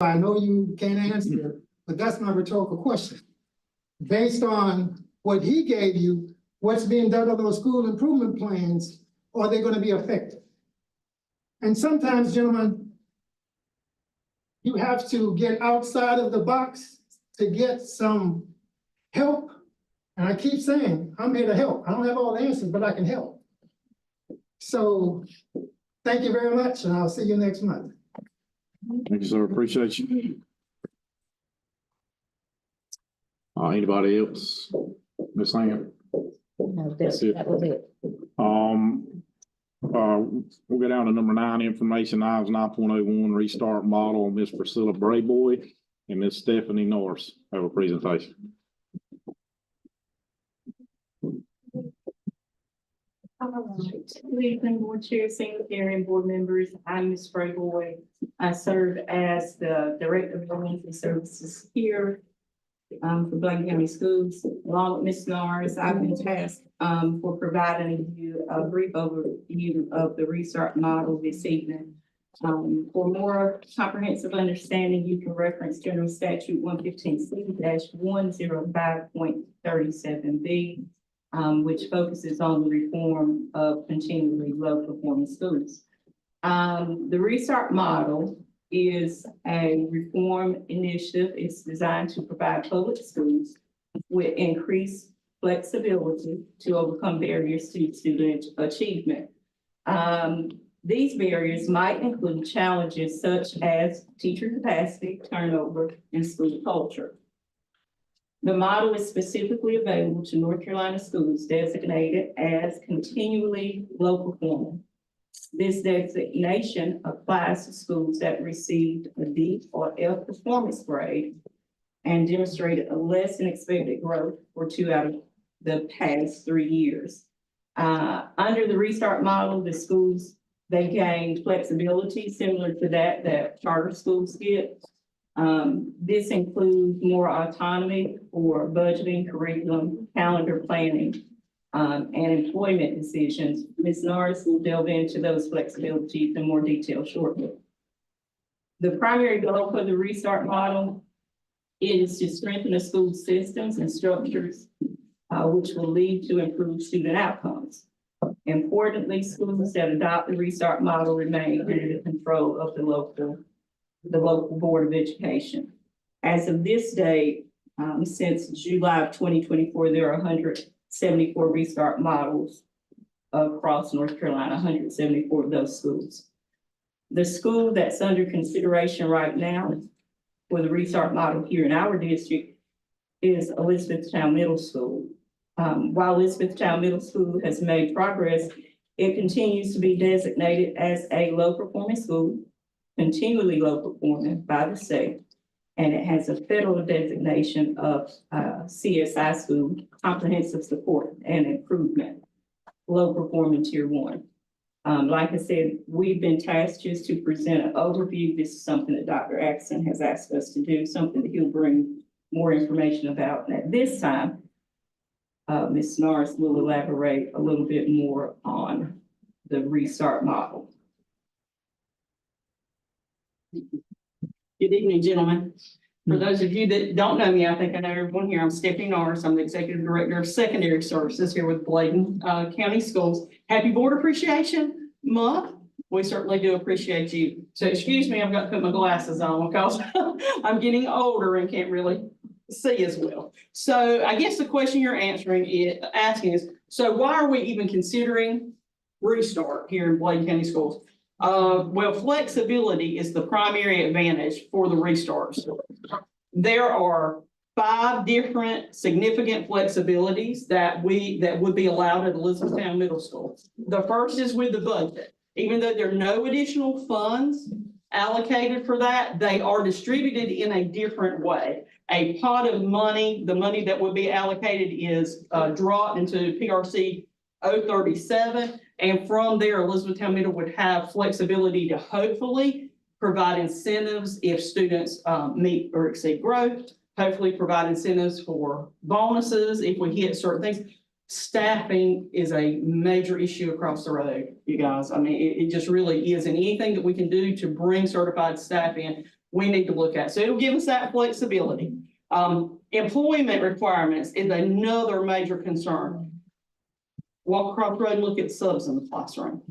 I know you can't answer, but that's my rhetorical question. Based on what he gave you, what's being done on those school improvement plans, are they gonna be effective? And sometimes, gentlemen, you have to get outside of the box to get some help. And I keep saying, I'm here to help. I don't have all the answers, but I can help. So thank you very much, and I'll see you next month. Thank you, sir. Appreciate you. Anybody else? Ms. Sam? No, That's it. that was it. We'll go down to number 9, information items 9.01 restart model. Miss Priscilla Brayboy and Miss Stephanie Norris have a presentation. Good evening, Board Chair, Secretary, and Board members. I'm Ms. Brayboy. I serve as the Director of Elementary Services here for Bladen County Schools. Along with Ms. Norris, I've been tasked for providing you a brief overview of the restart model this evening. For more comprehensive understanding, you can reference General Statute 115C-105.37B. Which focuses on the reform of continually low performing schools. The restart model is a reform initiative. It's designed to provide public schools with increased flexibility to overcome barriers to student achievement. These barriers might include challenges such as teacher capacity, turnover, and school culture. The model is specifically available to North Carolina schools designated as continually low performing. This designation applies to schools that received a D or F performance grade and demonstrated a less than expected growth for 2 out of the past 3 years. Under the restart model, the schools, they gained flexibility similar to that charter schools get. This includes more autonomy for budgeting, curriculum, calendar planning, and employment decisions. Ms. Norris will delve into those flexibilities in more detail shortly. The primary goal for the restart model is to strengthen the school systems and structures, which will lead to improved student outcomes. Importantly, schools that adopt the restart model remain under the control of the local Board of Education. As of this date, since July of 2024, there are 174 restart models across North Carolina, 174 of those schools. The school that's under consideration right now for the restart model here in our district is Elizabethtown Middle School. While Elizabethtown Middle School has made progress, it continues to be designated as a low-performing school, continually low performing by the state, and it has a federal designation of CSI school, comprehensive support and improvement, low performing tier 1. Like I said, we've been tasked just to present an overview. This is something that Dr. Axon has asked us to do, something that he'll bring more information about. And at this time, Ms. Norris will elaborate a little bit more on the restart model. Good evening, gentlemen. For those of you that don't know me, I think I know everyone here. I'm Stephanie Norris. I'm the Executive Director of Secondary Services here with Bladen County Schools. Happy Board Appreciation Month. We certainly do appreciate you. So excuse me, I've got to put my glasses on because I'm getting older and can't really see as well. So I guess the question you're asking is, so why are we even considering restart here in Bladen County Schools? Well, flexibility is the primary advantage for the restarts. There are 5 different significant flexibilities that would be allowed at Elizabethtown Middle School. The first is with the budget. Even though there are no additional funds allocated for that, they are distributed in a different way. A pot of money, the money that would be allocated is dropped into PRC 037. And from there, Elizabethtown Middle would have flexibility to hopefully provide incentives if students meet or exceed growth, hopefully provide incentives for bonuses if we hit certain things. Staffing is a major issue across the road, you guys. I mean, it just really is. And anything that we can do to bring certified staff in we need to look at. So it'll give us that flexibility. Employment requirements is another major concern. Walk across the road and look at subs in the classroom.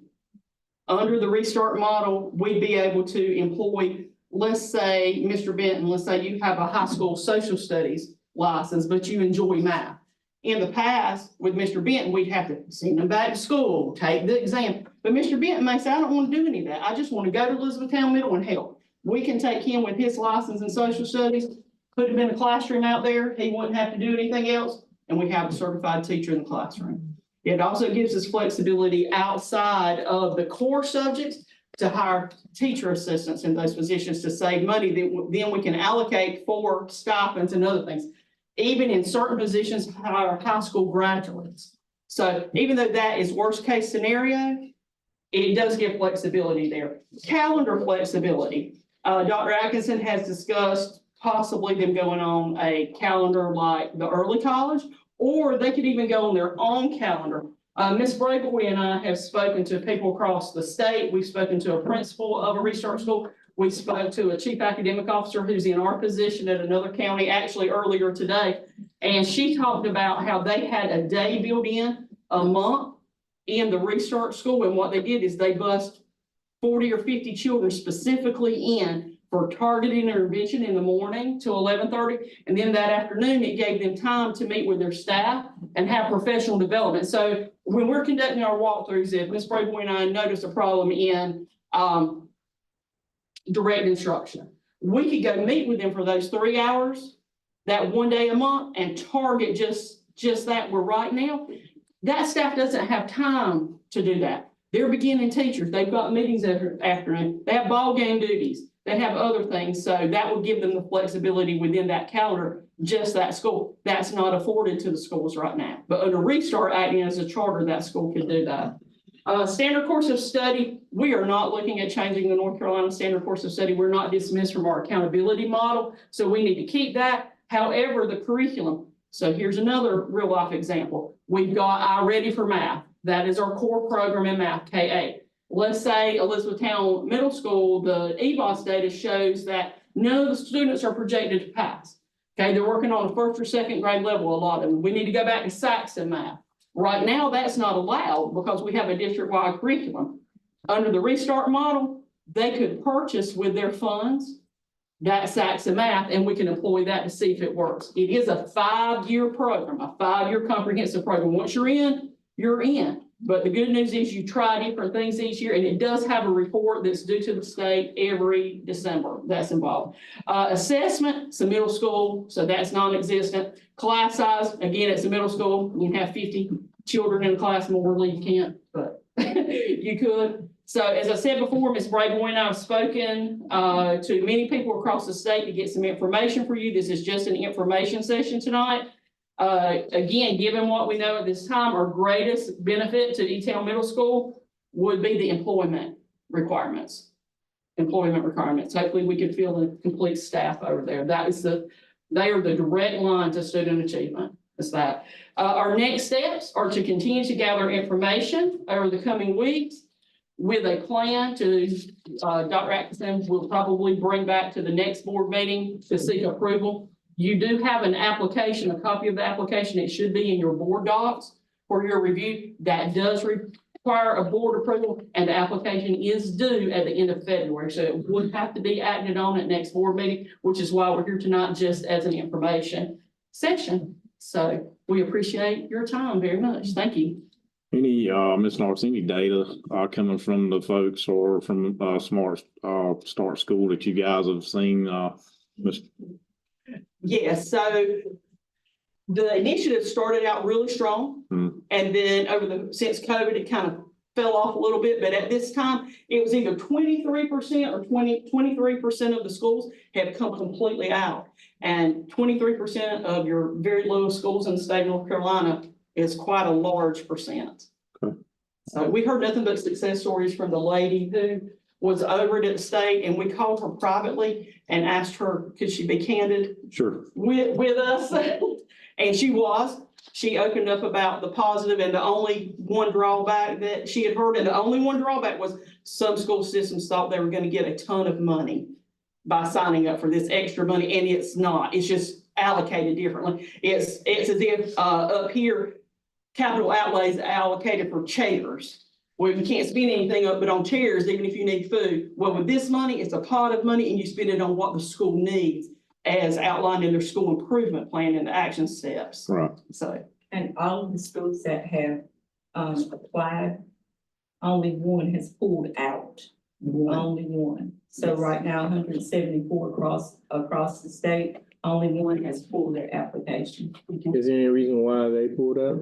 Under the restart model, we'd be able to employ, let's say, Mr. Benton, let's say you have a high school social studies license, but you enjoy math. In the past, with Mr. Benton, we'd have to send him back to school, take the exam. But Mr. Benton may say, I don't want to do any of that. I just want to go to Elizabethtown Middle and help. We can take him with his license in social studies, put him in a classroom out there. He wouldn't have to do anything else. And we have a certified teacher in the classroom. It also gives us flexibility outside of the core subjects to hire teacher assistants in those positions to save money. Then we can allocate for stipends and other things. Even in certain positions, hire high school graduates. So even though that is worst case scenario, it does give flexibility there. Calendar flexibility. Dr. Atkinson has discussed possibly them going on a calendar like the early college, or they could even go on their own calendar. Ms. Brayboy and I have spoken to people across the state. We've spoken to a principal of a restart school. We spoke to a chief academic officer who's in our position at another county actually earlier today. And she talked about how they had a day built in a month in the restart school. And what they did is they bused 40 or 50 children specifically in for targeted intervention in the morning to 11:30. And then that afternoon, it gave them time to meet with their staff and have professional development. So when we're conducting our walkthroughs, if Ms. Brayboy and I notice a problem in direct instruction, we could go meet with them for those 3 hours, that one day a month, and target just that. Where right now, that staff doesn't have time to do that. They're beginning teachers. They've got meetings every afternoon. They have ball game duties. They have other things. So that will give them the flexibility within that calendar, just that school. That's not afforded to the schools right now. But under Restart, acting as a charter, that school could do that. Standard course of study, we are not looking at changing the North Carolina standard course of study. We're not dismissed from our accountability model. So we need to keep that. However, the curriculum. So here's another real life example. We've got iReady for Math. That is our core program in math, K-8. Let's say Elizabethtown Middle School, the EBOS data shows that none of the students are projected to pass. Okay, they're working on a first or second grade level, a lot of them. We need to go back to Saxon math. Right now, that's not allowed because we have a district-wide curriculum. Under the Restart model, they could purchase with their funds that Saxon math, and we can employ that to see if it works. It is a 5-year program, a 5-year comprehensive program. Once you're in, you're in. But the good news is you try different things each year, and it does have a report that's due to the state every December that's involved. Assessment, it's a middle school, so that's non-existent. Class size, again, it's a middle school. You can have 50 children in a class, morally you can't, but you could. So as I said before, Ms. Brayboy and I have spoken to many people across the state to get some information for you. This is just an information session tonight. Again, given what we know at this time, our greatest benefit to E-Town Middle School would be the employment requirements. Hopefully we can fill the complete staff over there. They are the direct line to student achievement. It's that. Our next steps are to continue to gather information over the coming weeks with a plan to, Dr. Atkinson will probably bring back to the next board meeting to seek approval. You do have an application, a copy of the application. It should be in your board docs for your review. That does require a board approval, and the application is due at the end of February. So it would have to be acted on at next board meeting, which is why we're here tonight, just as an information session. So we appreciate your time very much. Thank you. Any, Ms. Norris, any data coming from the folks or from Smart Start School that you guys have seen, Ms. Yes, so the initiative started out really strong. And then since COVID, it kind of fell off a little bit. But at this time, it was either 23% or 23% of the schools have come completely out. And 23% of your very lowest schools in the state of North Carolina is quite a large percent. Okay. So we heard nothing but success stories from the lady who was over it at the state, and we called her privately and asked her, could she be candid Sure. with us? And she was. She opened up about the positive, and the only one drawback that she had heard, and the only one drawback was some school systems thought they were going to get a ton of money by signing up for this extra money, and it's not. It's just allocated differently. It's as if, up here, capital outlays allocated for chairs, where you can't spend anything up but on chairs, even if you need food. Well, with this money, it's a pot of money, and you spend it on what the school needs as outlined in their school improvement plan and the action steps. Right. So, And all of the schools that have, applied, only one has pulled out, only one. So right now, 174 across the state, only one has pulled their application. Is there any reason why they pulled up?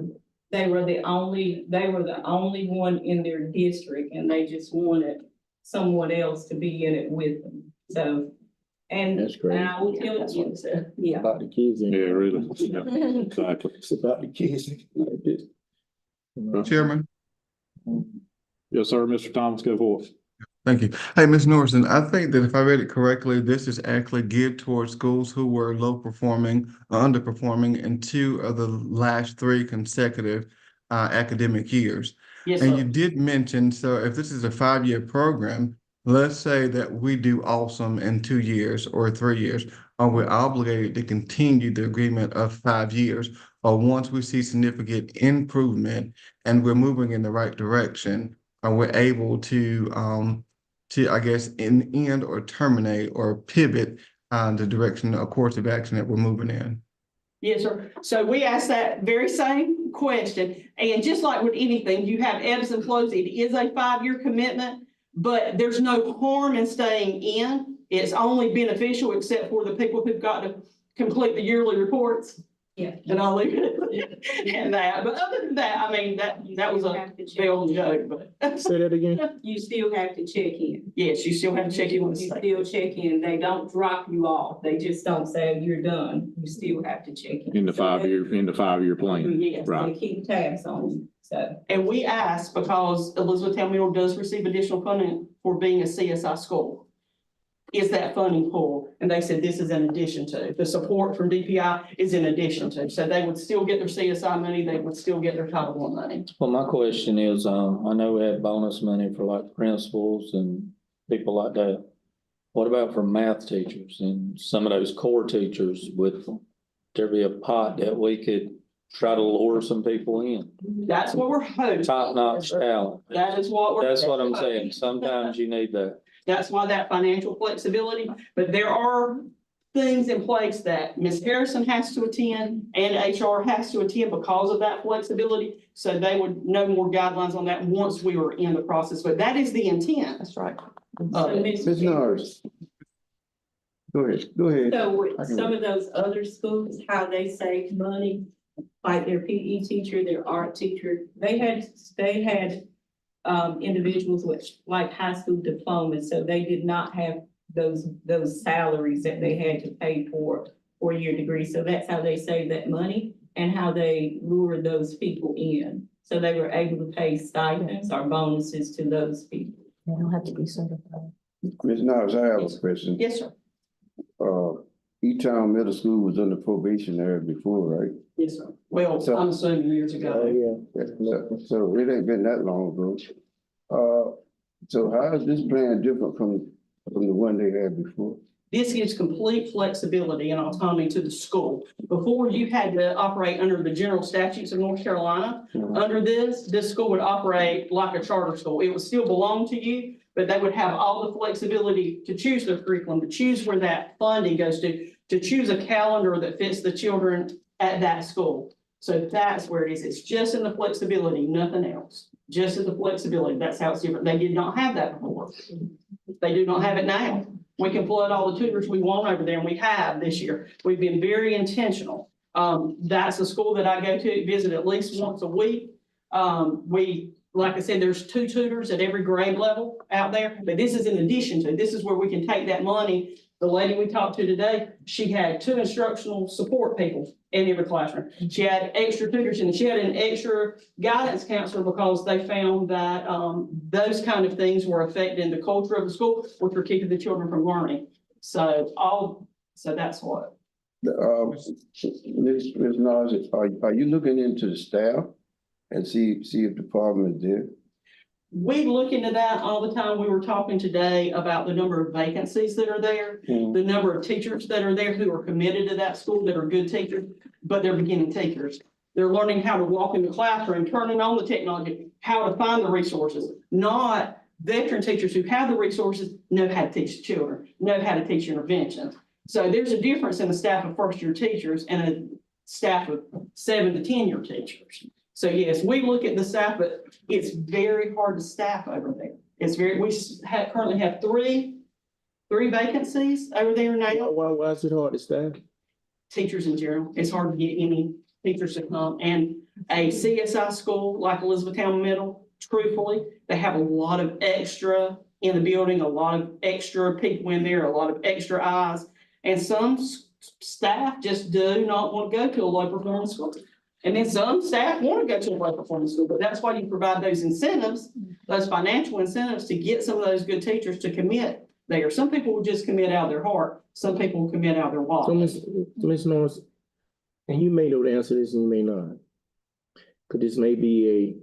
They were the only one in their district, and they just wanted someone else to be in it with them, so. And That's great. and I will tell you, yeah. About the kids. Yeah, really. Yeah, exactly. It's about the kids. Chairman, Yes, sir, Mr. Thomas, go for it. thank you. Hey, Ms. Norton, I think that if I read it correctly, this is actually geared towards schools who were low performing or underperforming in 2 of the last 3 consecutive academic years. yes, And you sir. did mention, so if this is a 5-year program, let's say that we do awesome in 2 years or 3 years, are we obligated to continue the agreement of 5 years? Or once we see significant improvement and we're moving in the right direction, are we able to I guess, end or terminate or pivot the direction or course of action that we're moving in? Yes, sir. So we asked that very same question, and just like with anything, you have ebbs and flows. It is a 5-year commitment, but there's no harm in staying in. It's only beneficial except for the people who've got to complete the yearly reports. Yeah. And I'll leave it at that. But other than that, I mean, that was a failed joke, but Say that again. You still have to check in. yes, you still have to check in with the You state. still check in. They don't drop you off. They just don't say you're done. You still have to check in. In the 5-year plan, Yes. right? They keep tabs on you, so. And we asked because Elizabethtown Middle does receive additional funding for being a CSI school. Is that funding pool? And they said this is in addition to. The support from DPI is in addition to. So they would still get their CSI money, they would still get their Title I money. Well, my question is, I know we had bonus money for like principals and people like that. What about for math teachers and some of those core teachers? Would there be a pot that we could try to lure some people in? That's what we're hoping. Top-notch talent. That is what we're. That's what I'm saying. Sometimes you need that. That's why that financial flexibility, but there are things in place that Ms. Harrison has to attend and HR has to attend because of that flexibility. So they would know more guidelines on that once we were in the process, but that is the intent. That's right. So, Ms. Norris. Go ahead. So with some of those other schools, how they save money, like their PE teacher, their art teacher, they had individuals with like high school diplomas, so they did not have those salaries that they had to pay for 4-year degrees. So that's how they save that money and how they lure those people in. So they were able to pay stipends or bonuses to those people. They don't have to be certified. Ms. Norris, I have a question. Yes, sir. E-Town Middle School was under probationary before, right? Yes, sir. Well, So- I'm assuming years ago. So it ain't been that long ago. So how is this plan different from the one they had before? This gives complete flexibility and autonomy to the school. Before, you had to operate under the general statutes of North Carolina. Under this school would operate like a charter school. It would still belong to you, but they would have all the flexibility to choose their curriculum, to choose where that funding goes to choose a calendar that fits the children at that school. So that's where it is. It's just in the flexibility, nothing else. Just in the flexibility. That's how it's different. They did not have that before. They do not have it now. We can flood all the tutors we want over there, and we have this year. We've been very intentional. That's a school that I go to visit at least once a week. Like I said, there's 2 tutors at every grade level out there, but this is in addition to, this is where we can take that money. The lady we talked to today, she had 2 instructional support people in every classroom. She had extra tutors and she had an extra guidance counselor because they found that those kind of things were affecting the culture of the school, which were keeping the children from learning. So that's what. Ms. Norris, are you looking into the staff and see if the problem is there? we look into that all the time. We were talking today about the number of vacancies that are there, the number of teachers that are there who are committed to that school, that are good teachers, but they're beginning teachers. They're learning how to walk in the classroom, turning on the technology, how to find the resources, not veteran teachers who have the resources, know how to teach children, know how to teach intervention. So there's a difference in the staff of first-year teachers and a staff of 7 to 10-year teachers. So yes, we look at the staff, but it's very hard to staff over there. It's very, currently have three vacancies over there now. Why is it hard to staff? Teachers in general, it's hard to get any teachers to come. And a CSI school like Elizabethtown Middle, truthfully, they have a lot of extra in the building, a lot of extra people in there, a lot of extra eyes. And some staff just do not want to go to a low performance school. And then some staff want to go to a low performance school, but that's why you provide those incentives, those financial incentives to get some of those good teachers to commit there. Some people will just commit out of their heart. Some people will commit out of their So wallet. Ms. Norris, and you may know the answer to this and you may not. Cause this may be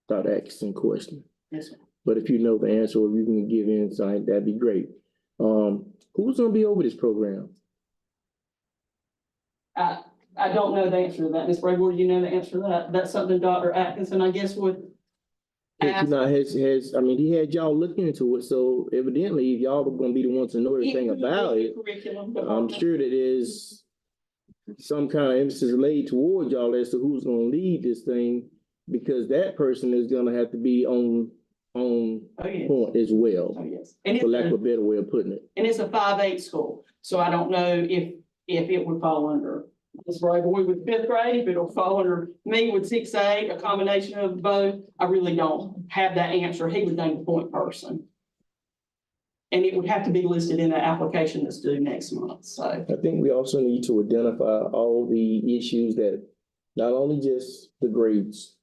a Dr. Atkinson question, Yes, sir. but if you know the answer or you can give insight, that'd be great. Who's gonna be over this program? I don't know the answer to that. Ms. Brayboy, you know the answer to that? That's something Dr. Atkinson, I guess, would ask. Now, I mean, he had y'all looking into it, so evidently if y'all are gonna be the ones to know everything about it, Curriculum I'm department. sure that there's some kind of emphasis laid towards y'all as to who's gonna lead this thing, because that person is gonna have to be on Oh, yes. point as well, Oh, yes. And for lack of it's, a better way of putting it. and it's a 5-8 school, so I don't know if it would fall under Ms. Brayboy with 5th grade, if it'll fall under me with 6-8, a combination of both. I really don't have that answer. He would name the point person. And it would have to be listed in the application that's due next month, so. I think we also need to identify all the issues that, not only just the grades,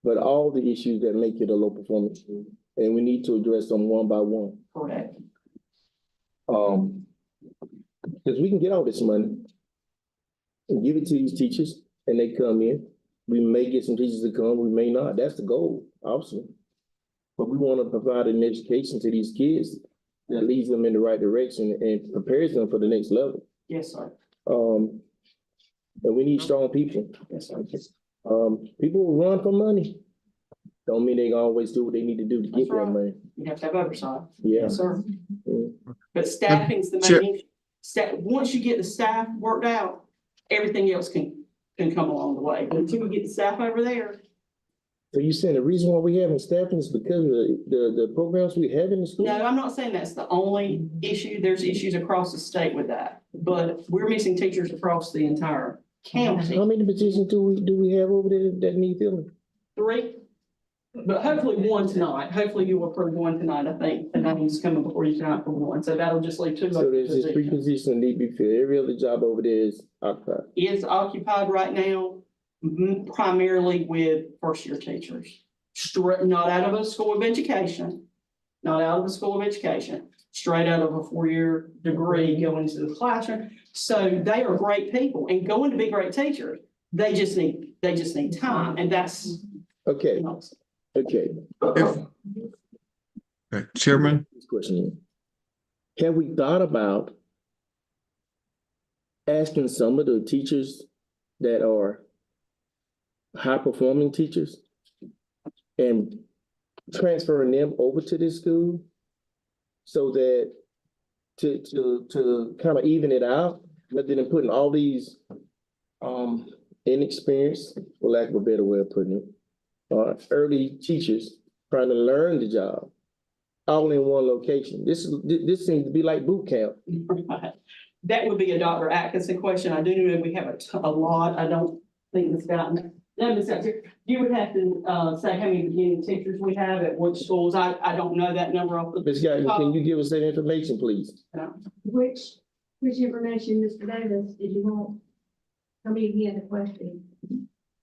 but all the issues that make it a low performance school. And we need to address them one by one. Correct. Because we can get all this money and give it to these teachers and they come in. We may get some teachers to come, we may not. That's the goal, obviously. But we want to provide an education to these kids that leads them in the right direction and prepares them for the next level. Yes, sir. And we need strong people. Yes, sir. People will run for money. Don't mean they always do what they need to do to get That's that right. money. You have to have oversight. Yeah. Yes, sir. Mm. But staffing's the Chair- main issue. Once you get the staff worked out, everything else can come along the way. But until we get the staff over there, So you saying the reason why we having staffing is because of the programs we have in the school? no, I'm not saying that's the only issue. There's issues across the state with that. But we're missing teachers across the entire How county. many positions do we have over there that need filling? 3. But hopefully one tonight. Hopefully you will approve one tonight. I think the name's coming before you tonight for one. So that'll just leave 2 So open there's just 3 positions. positions that need to be filled. Every other job over there is occupied. Is occupied right now, primarily with first-year teachers. Not out of a school of education, not out of a school of education, straight out of a 4-year degree going into the classroom. So they are great people and going to be great teachers. They just need time, and that's, Okay, you know, okay. Chairman, This question is, have we thought about asking some of the teachers that are high-performing teachers and transferring them over to this school so that to kind of even it out, rather than putting all these inexperienced, for lack of a better way of putting it, early teachers trying to learn the job all in one location. This seems to be like boot camp. that would be a Dr. Atkinson question. I do know that we have a lot. I don't think it's gotten. No, Ms. Atkinson, you would have to, say how many beginning teachers we have at which schools. I don't know that number off the. Ms. Guyton, can you give us that information, please? Which information, Mr. Davis, did you want? Tell me again the question.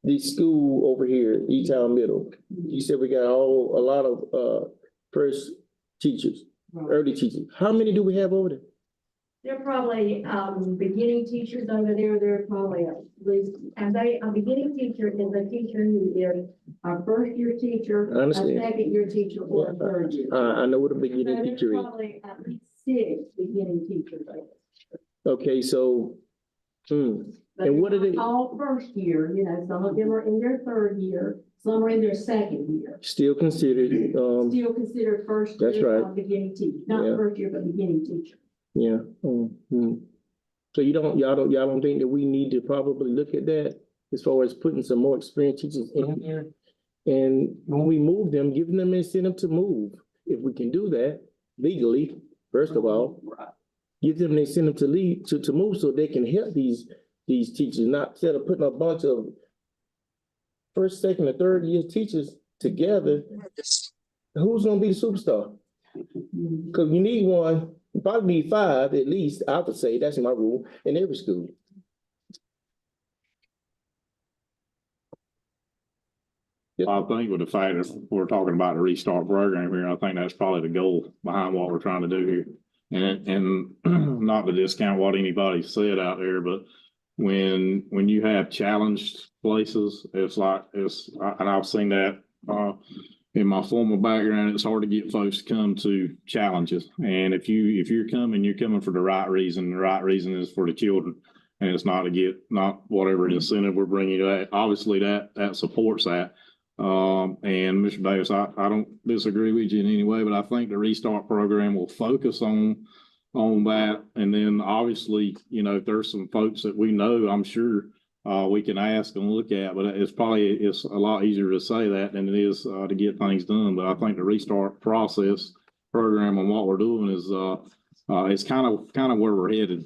The school over here, E-Town Middle, you said we got a lot of first teachers, early teachers. How many do we have over there? They're probably, beginning teachers over there, they're probably, a beginning teacher is a teacher who is a first year teacher, I a understand. second year teacher, or a third year. I know what a So beginning there's teacher is. probably at least 6 beginning teachers. Okay, so, But And what they're are they- not all first year, you know, some of them are in their third year, some are in their second year. still considered, Still considered first That's year right. beginning teacher, Yeah. not first year, but beginning teacher. yeah. So y'all don't think that we need to probably look at that as far as putting some more experienced teachers in here? And when we move them, giving them incentive to move, if we can do that legally, first of all, give them an incentive to lead, to move so they can help these teachers, not instead of putting a bunch of first, second, and third year teachers together. Who's gonna be the superstar? Cause you need one, you probably need 5 at least, I would say, that's my rule, in every school. I think with the fact that we're talking about the restart program here, I think that's probably the goal behind what we're trying to do here. And not to discount what anybody said out there, but when you have challenged places, and I've seen that, in my former background, it's hard to get folks to come to challenges. And if you're coming for the right reason. The right reason is for the children. And it's not to get, not whatever incentive we're bringing you at. Obviously that supports that. And Mr. Davis, I don't disagree with you in any way, but I think the restart program will focus on that. And then obviously, you know, if there's some folks that we know, I'm sure we can ask and look at, but it's a lot easier to say that than it is to get things done. But I think the restart process program and what we're doing is it's kind of where we're headed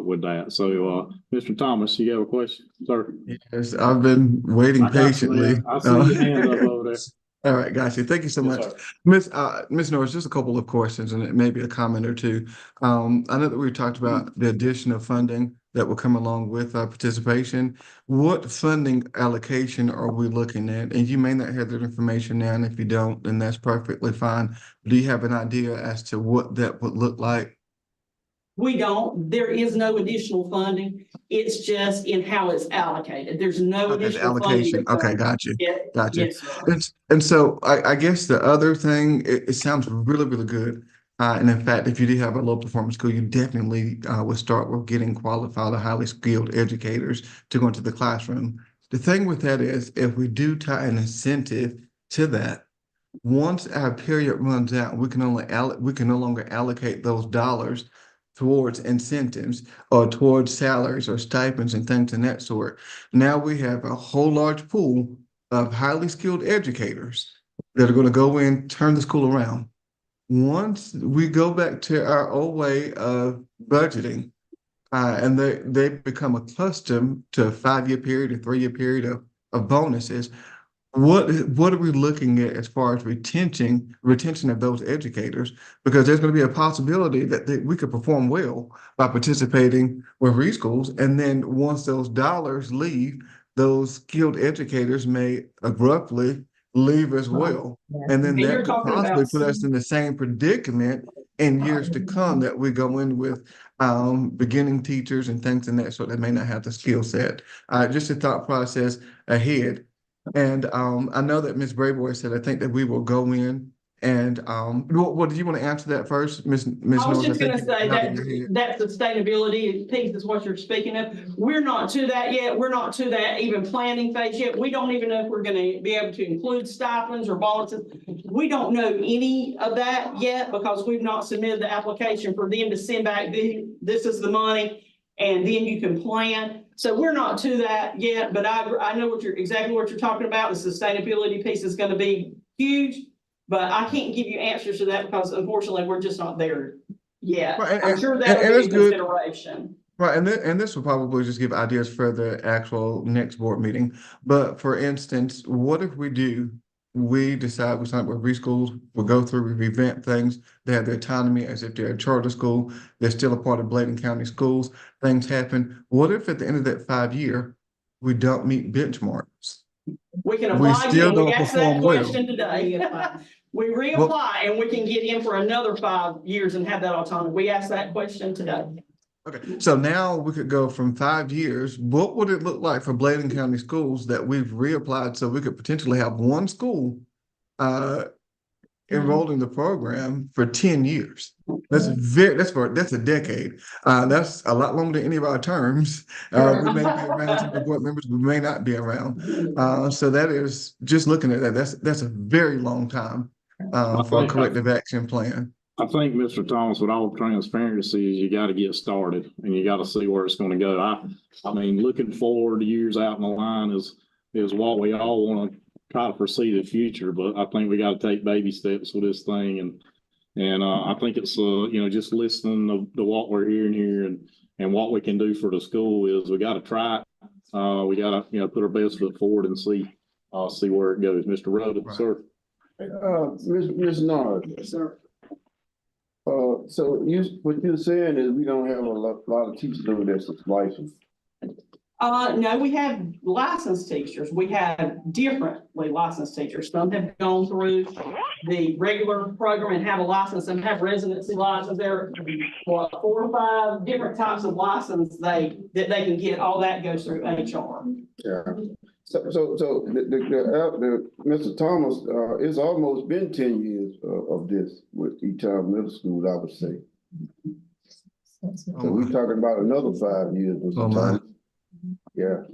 with that. So Mr. Thomas, you have a question, sir? Yes, I've been waiting I got you, patiently. man. I see your hand up over there. All right, got you. Thank you so Yes, much. sir. Ms. Norris, just a couple of questions and maybe a comment or two. I know that we talked about the addition of funding that will come along with participation. What funding allocation are we looking at? And you may not have that information now, and if you don't, then that's perfectly fine. Do you have an idea as to what that would look like? We don't, there is no additional funding. It's just in how it's allocated. There's no Okay, the additional funding. allocation. Okay, got you. Yeah, Got you. yes, sir. And so I guess the other thing, it sounds really, really good. And in fact, if you do have a low performance school, you definitely would start with getting qualified or highly skilled educators to go into the classroom. The thing with that is if we do tie an incentive to that, once our period runs out, we can no longer allocate those dollars towards incentives or towards salaries or stipends and things in that sort. Now we have a whole large pool of highly skilled educators that are going to go in, turn the school around. Once we go back to our old way of budgeting, and they become accustomed to a 5-year period, a 3-year period of bonuses, what are we looking at as far as retention of those educators? Because there's going to be a possibility that we could perform well by participating with reschools. And then once those dollars leave, those skilled educators may abruptly leave as well. And then And you're that could talking possibly about put us in the same predicament in years to come that we go in with beginning teachers and things in that sort that may not have the skill set. Just a thought process ahead. And I know that Ms. Brayboy said, I think that we will go in and what do you want to answer that first, Ms. I was just Norris? gonna say that sustainability piece is what you're speaking of. We're not to that yet. We're not to that even planning phase yet. We don't even know if we're gonna be able to include stipends or bonuses. We don't know any of that yet because we've not submitted the application for them to send back, this is the money, and then you can plan. So we're not to that yet, but I know exactly what you're talking about. The sustainability piece is gonna be huge. But I can't give you answers to that because unfortunately, we're just not there yet. Right, I'm sure that will be a consideration. Right, and this will probably just give ideas for the actual next board meeting. But for instance, what if we decide we sign up with reschools, we'll go through, we revamp things, they have the autonomy as if they're a charter school, they're still a part of Bladen County Schools, things happen. What if at the end of that 5-year, we don't meet benchmarks? We can We apply still again. don't We asked that perform well. question today. We reapply and we can get in for another 5 years and have that autonomy. We asked that question today. Okay, so now we could go from 5 years. What would it look like for Bladen County Schools that we've reapplied so we could potentially have one school enrolled in the program for 10 years? That's that's a decade. That's a lot longer than any of our terms. We may be around, some of the board members, we may not be around. So that is, just looking at that, that's a very long time for a corrective action plan. I think, Mr. Thomas, with all transparency, is you gotta get started and you gotta see where it's gonna go. I mean, looking forward years out in the line is what we all wanna try to foresee the future, but I think we gotta take baby steps with this thing and I think it's, just listening to what we're hearing here and what we can do for the school is we gotta try it. We gotta, put our best foot forward and see where it goes. Mr. Rhoda, Right. sir. Ms. Nard. Sir. So what you're saying is we don't have a lot of teachers over there that's licensed. No, we have licensed teachers. We have differently licensed teachers. Some have gone through the regular program and have a license, and have residency license. There are 4 or 5 different types of license that they can get. All that goes through HR. Yeah. So Mr. Thomas, it's almost been 10 years of this with Etown Middle School, I would say. So we're talking about another 5 years, Mr. Thomas. Yeah.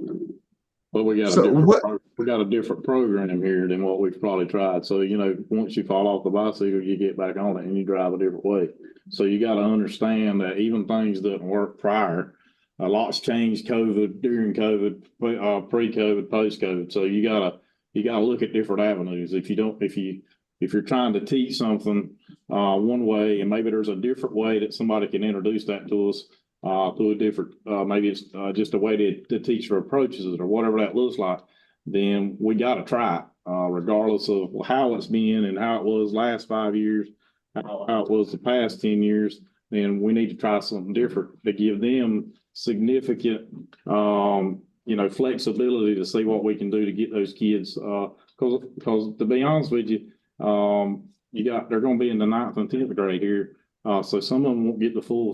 But we got a different program here than what we've probably tried. So, once you fall off the bicycle, you get back on it and you drive a different way. So you got to understand that even things that work prior, a lot's changed during COVID, pre-COVID, post-COVID. So you gotta look at different avenues. If you're trying to teach something one way, and maybe there's a different way that somebody can introduce that to us through a different, maybe it's just a way to teach or approaches it or whatever that looks like, then we gotta try it, regardless of how it's been and how it was last 5 years, how it was the past 10 years. Then we need to try something different to give them significant, flexibility to see what we can do to get those kids. Because to be honest with you, they're going to be in the 9th and 10th grade here. So some of them won't get the full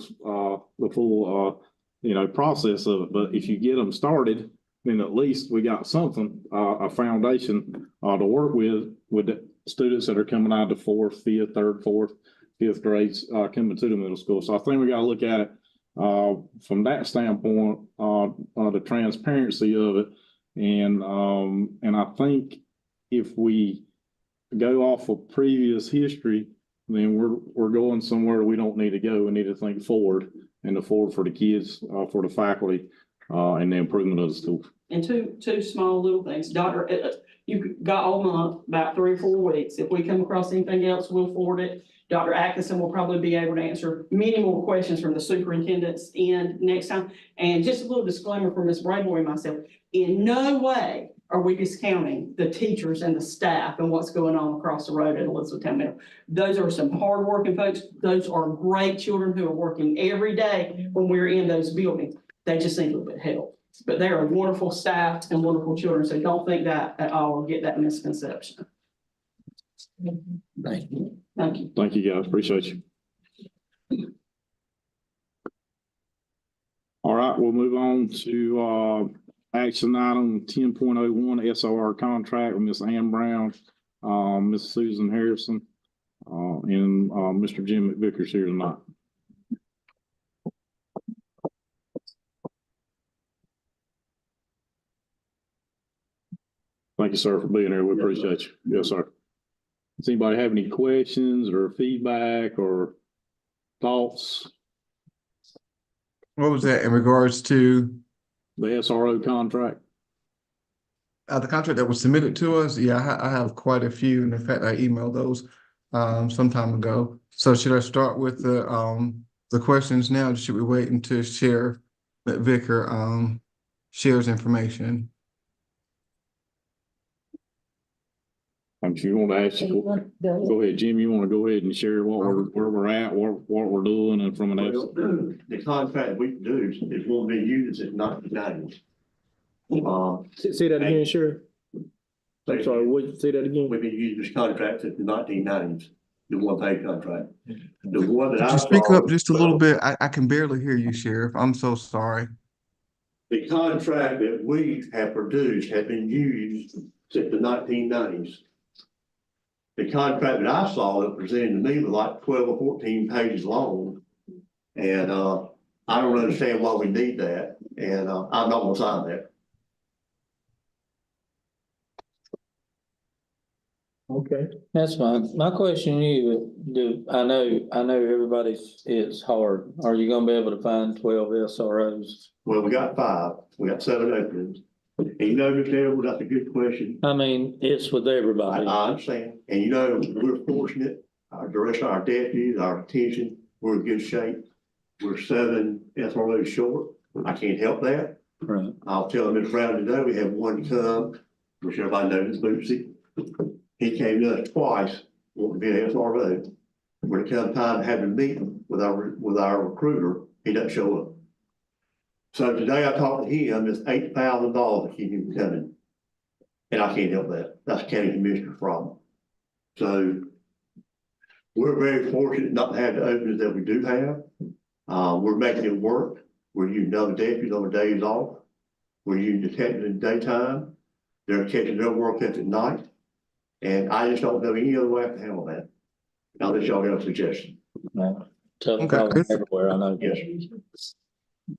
process of it. But if you get them started, then at least we got something, a foundation to work with the students that are coming out of the 4th, 5th, 3rd, 4th, 5th grades coming to the middle school. So I think we got to look at it from that standpoint, the transparency of it. And I think if we go off of previous history, then we're going somewhere we don't need to go. We need to think forward and forward for the kids, for the faculty, and the improvement of the school. And two small little things. Doctor, you got all month, about 3 or 4 weeks. If we come across anything else, we'll forward it. Dr. Atkinson will probably be able to answer many more questions from the superintendent's end next time. And just a little disclaimer for Ms. Brayboy and myself, in no way are we discounting the teachers and the staff and what's going on across the road at Elizabethtown Middle. Those are some hardworking folks. Those are great children who are working every day when we're in those buildings. They just need a little bit of help. But they are wonderful staff and wonderful children. So don't think that at all or get that misconception. Thank you. Thank you. Thank you, guys. Appreciate you. All right, we'll move on to action item 10.01 SOR contract with Ms. Ann Brown, Ms. Susan Harrison, and Mr. Jim McVickers here tonight. Thank you, sir, for being here. We appreciate you. Yes, sir. Does anybody have any questions or feedback or thoughts? What was that in regards to The SRO contract? the contract that was submitted to us? Yeah, I have quite a few, and in fact, I emailed those some time ago. So should I start with the questions now? Or should we wait until Sheriff McVicker shares information? If you want to ask, go ahead, Jim. You want to go ahead and share where we're at, what we're doing, and from an The contract we do is won't be used at 1990s. Say that again, Sheriff. I'm sorry, say that again. We've been using this contract since the 1990s. the one-page contract. The one that Could I you speak saw. up just a little bit? I can barely hear you, Sheriff. I'm so sorry. The contract that we have produced has been used since the 1990s. The contract that I saw that presented to me was like 12 or 14 pages long. And I don't understand why we need that, and I'm not gonna sign that. Okay. That's fine. My question to you, I know everybody's, it's hard. Are you gonna be able to find 12 SROs? Well, we got 5, we got 7 openings. And you know, Mr. Edwards, that's a good question. I mean, it's with everybody. I understand, and you know, we're fortunate, the rest of our deputies, our detention, we're in good shape. We're 7 SROs short, I can't help that. Right. I'll tell Ms. Brown today, we have one come, which everybody knows, Bootsy. He came to us twice, wanting to be an SRO. When it comes time to have a meeting with our recruiter, he doesn't show up. So today I talked to him, it's $8,000 to keep him coming. And I can't help that. That's the county commissioner's problem. So we're very fortunate not to have the openings that we do have. We're making it work. We're using other deputies on their days off. We're using detectives in the daytime. They're catching their work at night. And I just don't know any other way to handle that. I'll let y'all have a suggestion. Tough Okay. problem everywhere, I know. Yes.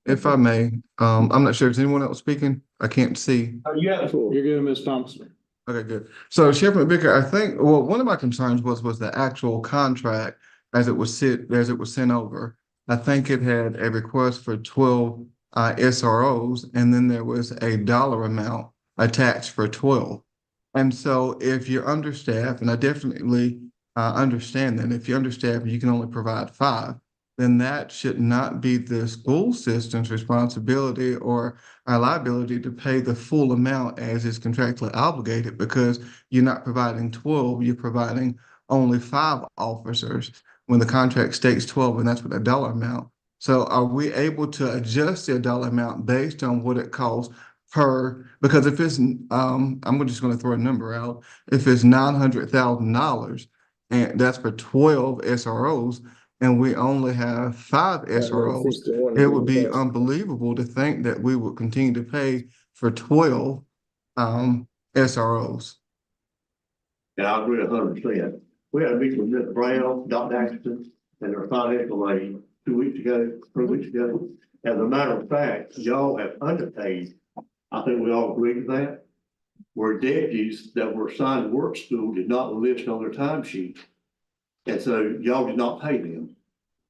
If I may, I'm not sure, is anyone else speaking? I can't see. You have the floor. You're good, Ms. Thompson. Okay, good. So Sheriff McVicker, I think, well, one of my concerns was the actual contract as it was sent over. I think it had a request for 12 SROs, and then there was a dollar amount attached for 12. And so if you're understaffed, and I definitely understand that if you're understaffed, you can only provide 5, then that should not be the school system's responsibility or our liability to pay the full amount as is contractually obligated, because you're not providing 12, you're providing only 5 officers when the contract states 12, and that's what a dollar amount. So are we able to adjust the dollar amount based on what it costs per, because if it's, I'm just gonna throw a number out, if it's $900,000 and that's for 12 SROs, and we only have 5 SROs, it would be unbelievable to think that we would continue to pay for 12 SROs. And I agree 100%. We had a meeting with Ms. Brown, Dr. Atkinson, and their financial lady 3 weeks ago. As a matter of fact, y'all have underpaid. I think we all agree with that. Where deputies that were assigned to work school did not list on their timesheet. And so y'all did not pay them.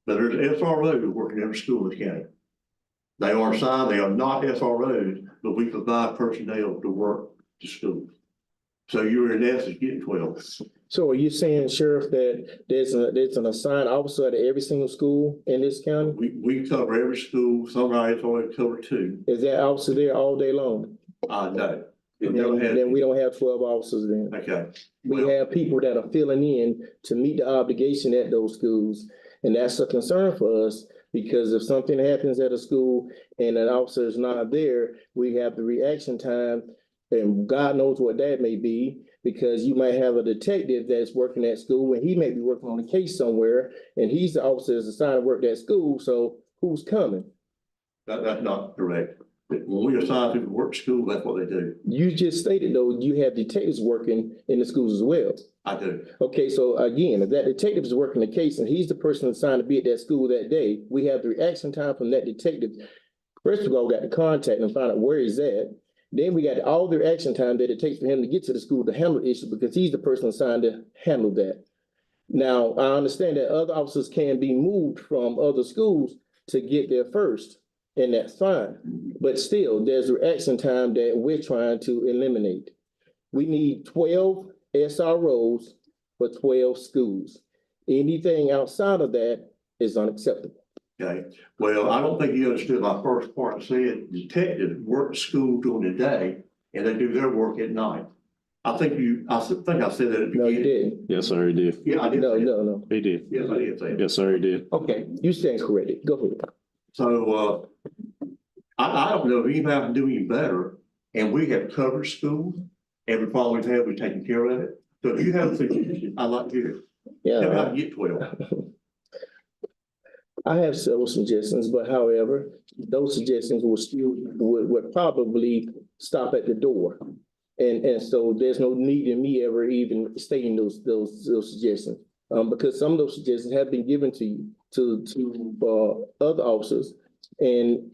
But there's SROs working in every school in the county. They are assigned, they are not SROs, but we provide personnel to work to school. So you're in essence getting 12. So are you saying, Sheriff, that there's an assigned officer at every single school in this county? We cover every school, some of our SROs cover 2. Is that officer there all day long? No. It never has. Then we don't have 12 officers then. Okay. We have people that are filling in to meet the obligation at those schools. And that's a concern for us, because if something happens at a school and an officer is not there, we have the reaction time, and God knows what that may be, because you might have a detective that's working at school and he may be working on a case somewhere, and he's the officer that's assigned to work at school. So who's coming? That's not correct. When we assign people to work school, that's what they do. You just stated, though, you have detectives working in the schools as well. I do. Okay, so again, if that detective is working the case and he's the person assigned to be at that school that day, we have the reaction time from that detective. First of all, we got to contact and find out where he's at. Then we got all the reaction time that it takes for him to get to the school to handle the issue, because he's the person assigned to handle that. Now, I understand that other officers can be moved from other schools to get there first, and that's fine. But still, there's a reaction time that we're trying to eliminate. We need 12 SROs for 12 schools. Anything outside of that is unacceptable. Okay. Well, I don't think you understood my first part. I said detectives work school during the day and they do their work at night. I think I said that at the beginning. No, you didn't. Yes, sir, he did. Yeah, I did. No, say that. no. He did. Yes, I did say that. Yes, sir, he did. Okay, you stand corrected. Go ahead. So, I don't know if anybody can do any better, and we have covered schools. Every problem we've had, we've taken care of it. So if you have a suggestion, I'd like to hear it. Yeah. Tell me how to get 12. I have several suggestions, but however, those suggestions would probably stop at the door. And so there's no need in me ever even stating those suggestions. Because some of those suggestions have been given to you, to other officers and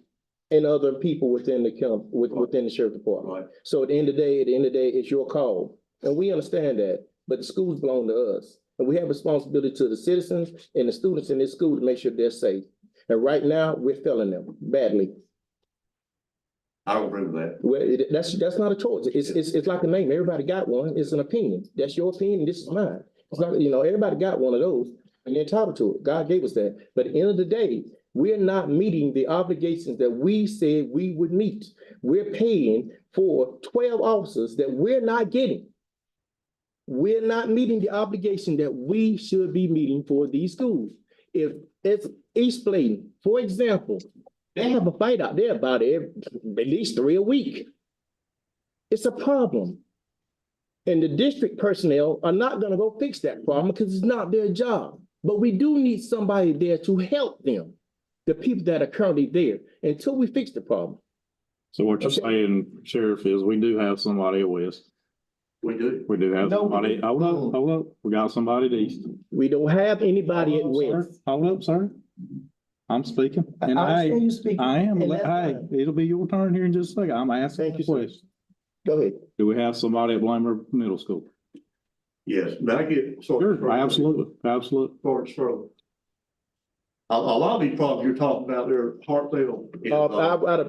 other people within the sheriff department. Right. So at the end of the day, it's your call. And we understand that, but the schools belong to us. And we have responsibility to the citizens and the students in this school to make sure they're safe. And right now, we're failing them badly. I don't agree with that. Well, that's not a choice. It's like a name. Everybody got one. It's an opinion. That's your opinion. This is mine. It's not, everybody got one of those and they're entitled to it. God gave us that. But at the end of the day, we're not meeting the obligations that we said we would meet. We're paying for 12 officers that we're not getting. We're not meeting the obligation that we should be meeting for these schools. If it's East Bladen, for example, they have a fight out there about at least 3 a week. It's a problem. And the district personnel are not gonna go fix that problem because it's not their job. But we do need somebody there to help them, the people that are currently there, until we fix the problem. So what you're Okay. saying, Sheriff, is we do have somebody at West. We do. We do have No, somebody, hold up, we got somebody at East. We don't have anybody at Hold up, West. sir. Hold up, sir. I'm speaking. And I understand hey, you speaking, I am, and that's hey, fine. it'll be your turn here in just a second. I'm asking Thank the you, sir. question. Go ahead. Do we have somebody at Blamer Middle School? Yes, but I get. Sure, absolutely, absolutely. A lot of these problems you're talking about, they're Hartsdale.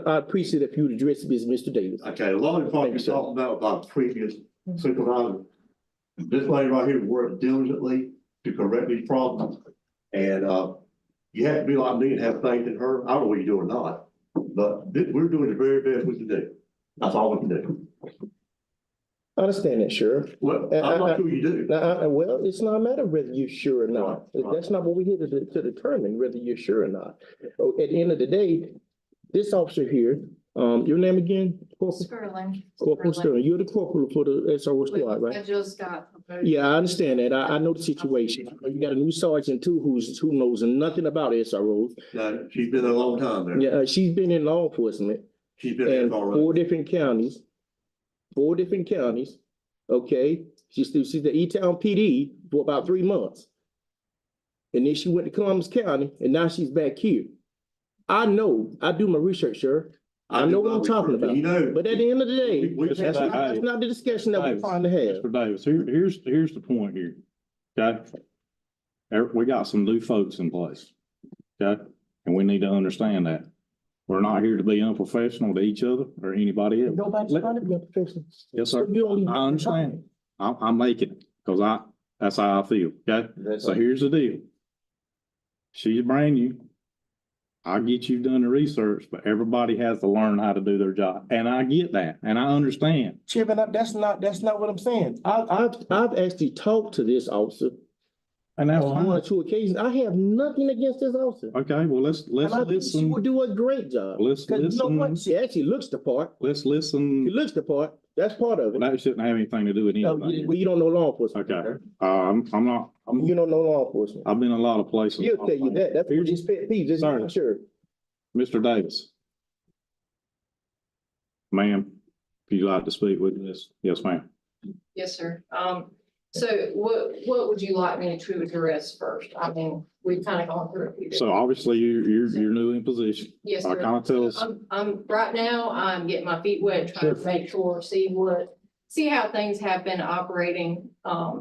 I'd appreciate if you would address this, Mr. Davis. Okay, a lot of the problems you're talking about previous supervisor. This lady right here worked diligently to correct these problems. And, you have to be like me and have faith in her. I don't know what you do or not, but we're doing the very best we can do. That's all we can do. I understand that, Sheriff. Well, I'm not sure you do. Well, it's not a matter of whether you're sure or not. Right. That's not what we're here to determine, whether you're sure or not. At the end of the day, this officer here, your name again? Corporal? Sterling. Corporal Sterling, you're the corporal for the SRO squad, I right? just got promoted. Yeah, I understand that. I know the situation. You got a new sergeant too, who knows nothing about SROs. No, she's been there a long time there. Yeah, she's been in law enforcement She's been there in already. 4 different counties. 4 different counties, okay? She's the E-Town PD for about 3 months. And then she went to Columbus County and now she's back here. I know, I do my research, sir. I know what I'm talking about. You know. But at the end of the day, We- that's not the discussion that we're trying to have. Mr. Davis, here's the point here, okay? We got some new folks in place, okay? And we need to understand that. We're not here to be unprofessional to each other or anybody else. Nobody's trying to be a professional. Yes, sir. You don't even- I understand. I'm making it, cause that's how I feel, okay? So here's the deal. She's brand new. I get you done the research, but everybody has to learn how to do their job. And I get that, and I understand. Chairman, that's not what I'm saying. I've actually talked to this officer And that's on 1 or fine. 2 occasions. I have nothing against this officer. Okay, well, let's And I think she listen. would do a great job. Let's 'Cause you know what? listen. She actually looks the part. Let's She listen. looks the part. That's part of it. That shouldn't have anything to do with No, anything. you don't know law enforcement. Okay, I'm You don't know law enforcement. I've been in a lot of places. He'll tell you that. That's Here's- his pet peeve. This Sorry. is sure. Mr. Davis. Ma'am, if you'd like to speak with this, yes, ma'am. Yes, sir. So what would you like me to address first? I mean, we've kind of gone through a few. So obviously you're new in position. Yes, I sir. kind of tell us, I'm right now, I'm getting my feet wet, trying to make sure, see how things have been operating,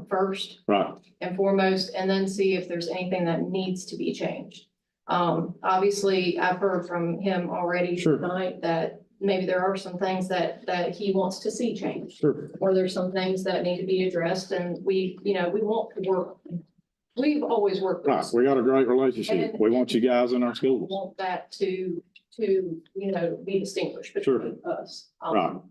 first right, and foremost, and then see if there's anything that needs to be changed. Obviously, I've heard from him already Sure. tonight that maybe there are some things that he wants to see changed. sure, Or there's some things that need to be addressed and we want to work. We've always worked. with right. We got a great relationship. We want you guys in our I schools. Want that to be distinguished Sure. between us. Right.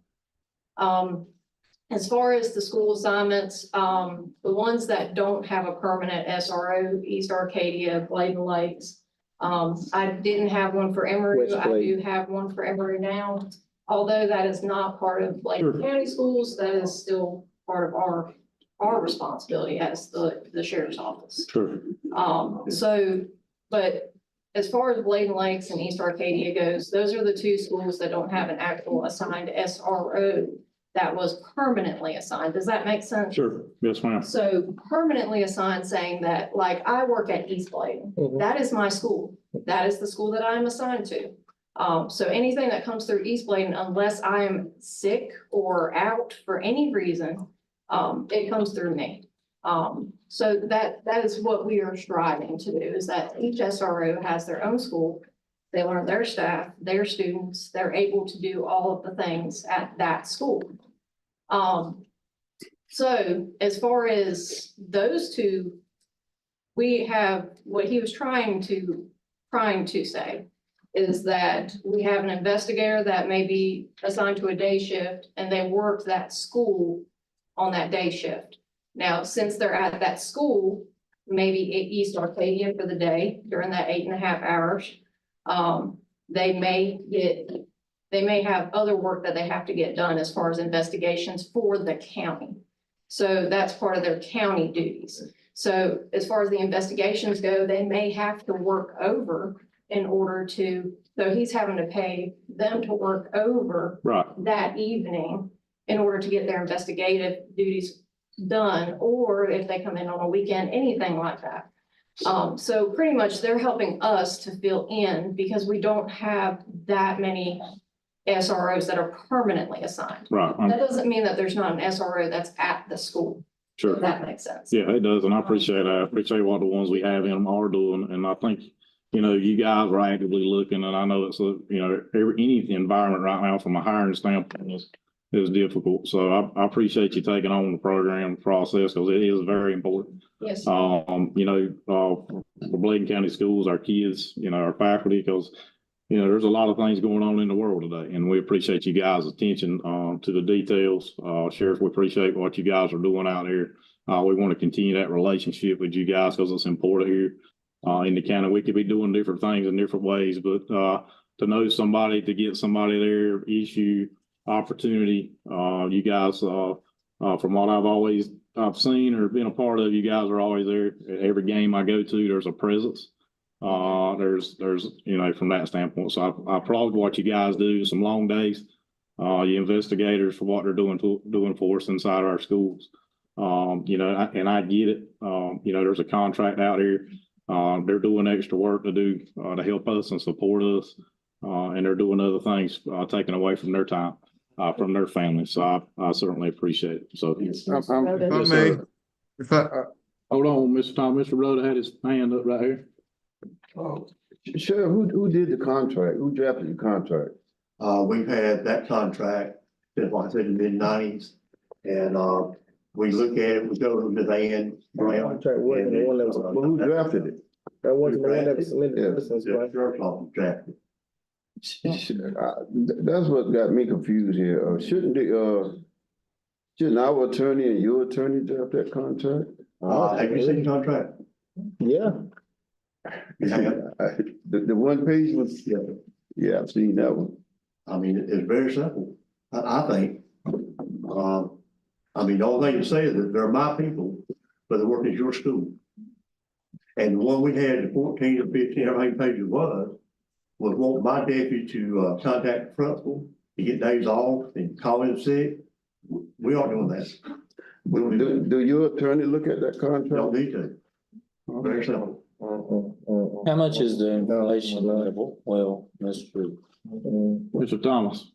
As far as the school assignments, the ones that don't have a permanent SRO, East Arcadia, Bladen Lakes. I didn't have one for Emory. West I Bladen. do have one for Emory now. Although that is not part of Bladen Sure. County Schools, that is still part of our our responsibility as the sheriff's office. Sure. But as far as Bladen Lakes and East Arcadia goes, those are the two schools that don't have an actual assigned SRO that was permanently assigned. Does that make sense? Sure. Yes, ma'am. So permanently assigned, saying that, like, I work at East Bladen. Mhm. That is my school. That is the school that I am assigned to. So anything that comes through East Bladen, unless I am sick or out for any reason, it comes through me. So that is what we are striving to do, is that each SRO has their own school. They learn their staff, their students, they're able to do all of the things at that school. So as far as those two, we have, what he was trying to say is that we have an investigator that may be assigned to a day shift and they work that school on that day shift. Now, since they're at that school, maybe at East Arcadia for the day during that 8.5 hours, they may have other work that they have to get done as far as investigations for the county. So that's part of their county duties. So as far as the investigations go, they may have to work over in order to, so he's having to pay them to work over Right. that evening in order to get their investigative duties done, or if they come in on a weekend, anything like that. So pretty much they're helping us to fill in because we don't have that many SROs that are permanently assigned. Right. That doesn't mean that there's not an SRO that's at the school, Sure. if that makes sense. Yeah, it does, and I appreciate that. I appreciate what the ones we have in them are doing, and I think, you know, you guys are actively looking, and I know it's a, you know, any environment right now from a hiring standpoint is difficult. So I appreciate you taking on the program process because it is very important. Yes. You know, for Bladen County Schools, our kids, you know, our faculty, because, you know, there's a lot of things going on in the world today, and we appreciate you guys' attention to the details. Sheriff, we appreciate what you guys are doing out here. We want to continue that relationship with you guys because it's important here in the county. We could be doing different things in different ways, but to know somebody, to get somebody there, issue, opportunity, you guys, from what I've seen or been a part of, you guys are always there. At every game I go to, there's a presence. There's, you know, from that standpoint. So I applaud what you guys do, some long days. You investigators for what they're doing for us inside our schools. You know, and I get it. You know, there's a contract out here. They're doing extra work to do, to help us and support us. And they're doing other things, taking away from their time, from their families. So I certainly appreciate it. So. If I may, if I, Hold on, Mr. Tom. Mr. Rhoda had his hand up right here. Oh, Sheriff, who did the contract? Who drafted the contract? We've had that contract since, like I said, in the mid-90s. And, we look at it, we go to the van. Contract wasn't the one that was, Well, who drafted it? that wasn't the one that was submitted to Yeah. us, that's right. Sheriff's office drafted. That's what got me confused here. Shouldn't our attorney and your attorney draft that contract? Have you seen the contract? Yeah, You have? The one page was, yeah, I've seen that one. I mean, it's very simple, I think. I mean, the only thing to say is that they're my people, but they work at your school. And the one we had, the 14 or 15, how many pages was want my deputy to contact the principal to get days off and call in sick. We aren't doing that. We don't do Do your attorney look at that contract? don't need to. Very simple. How much is the inflation level? Well, Mr. Mr. Thomas.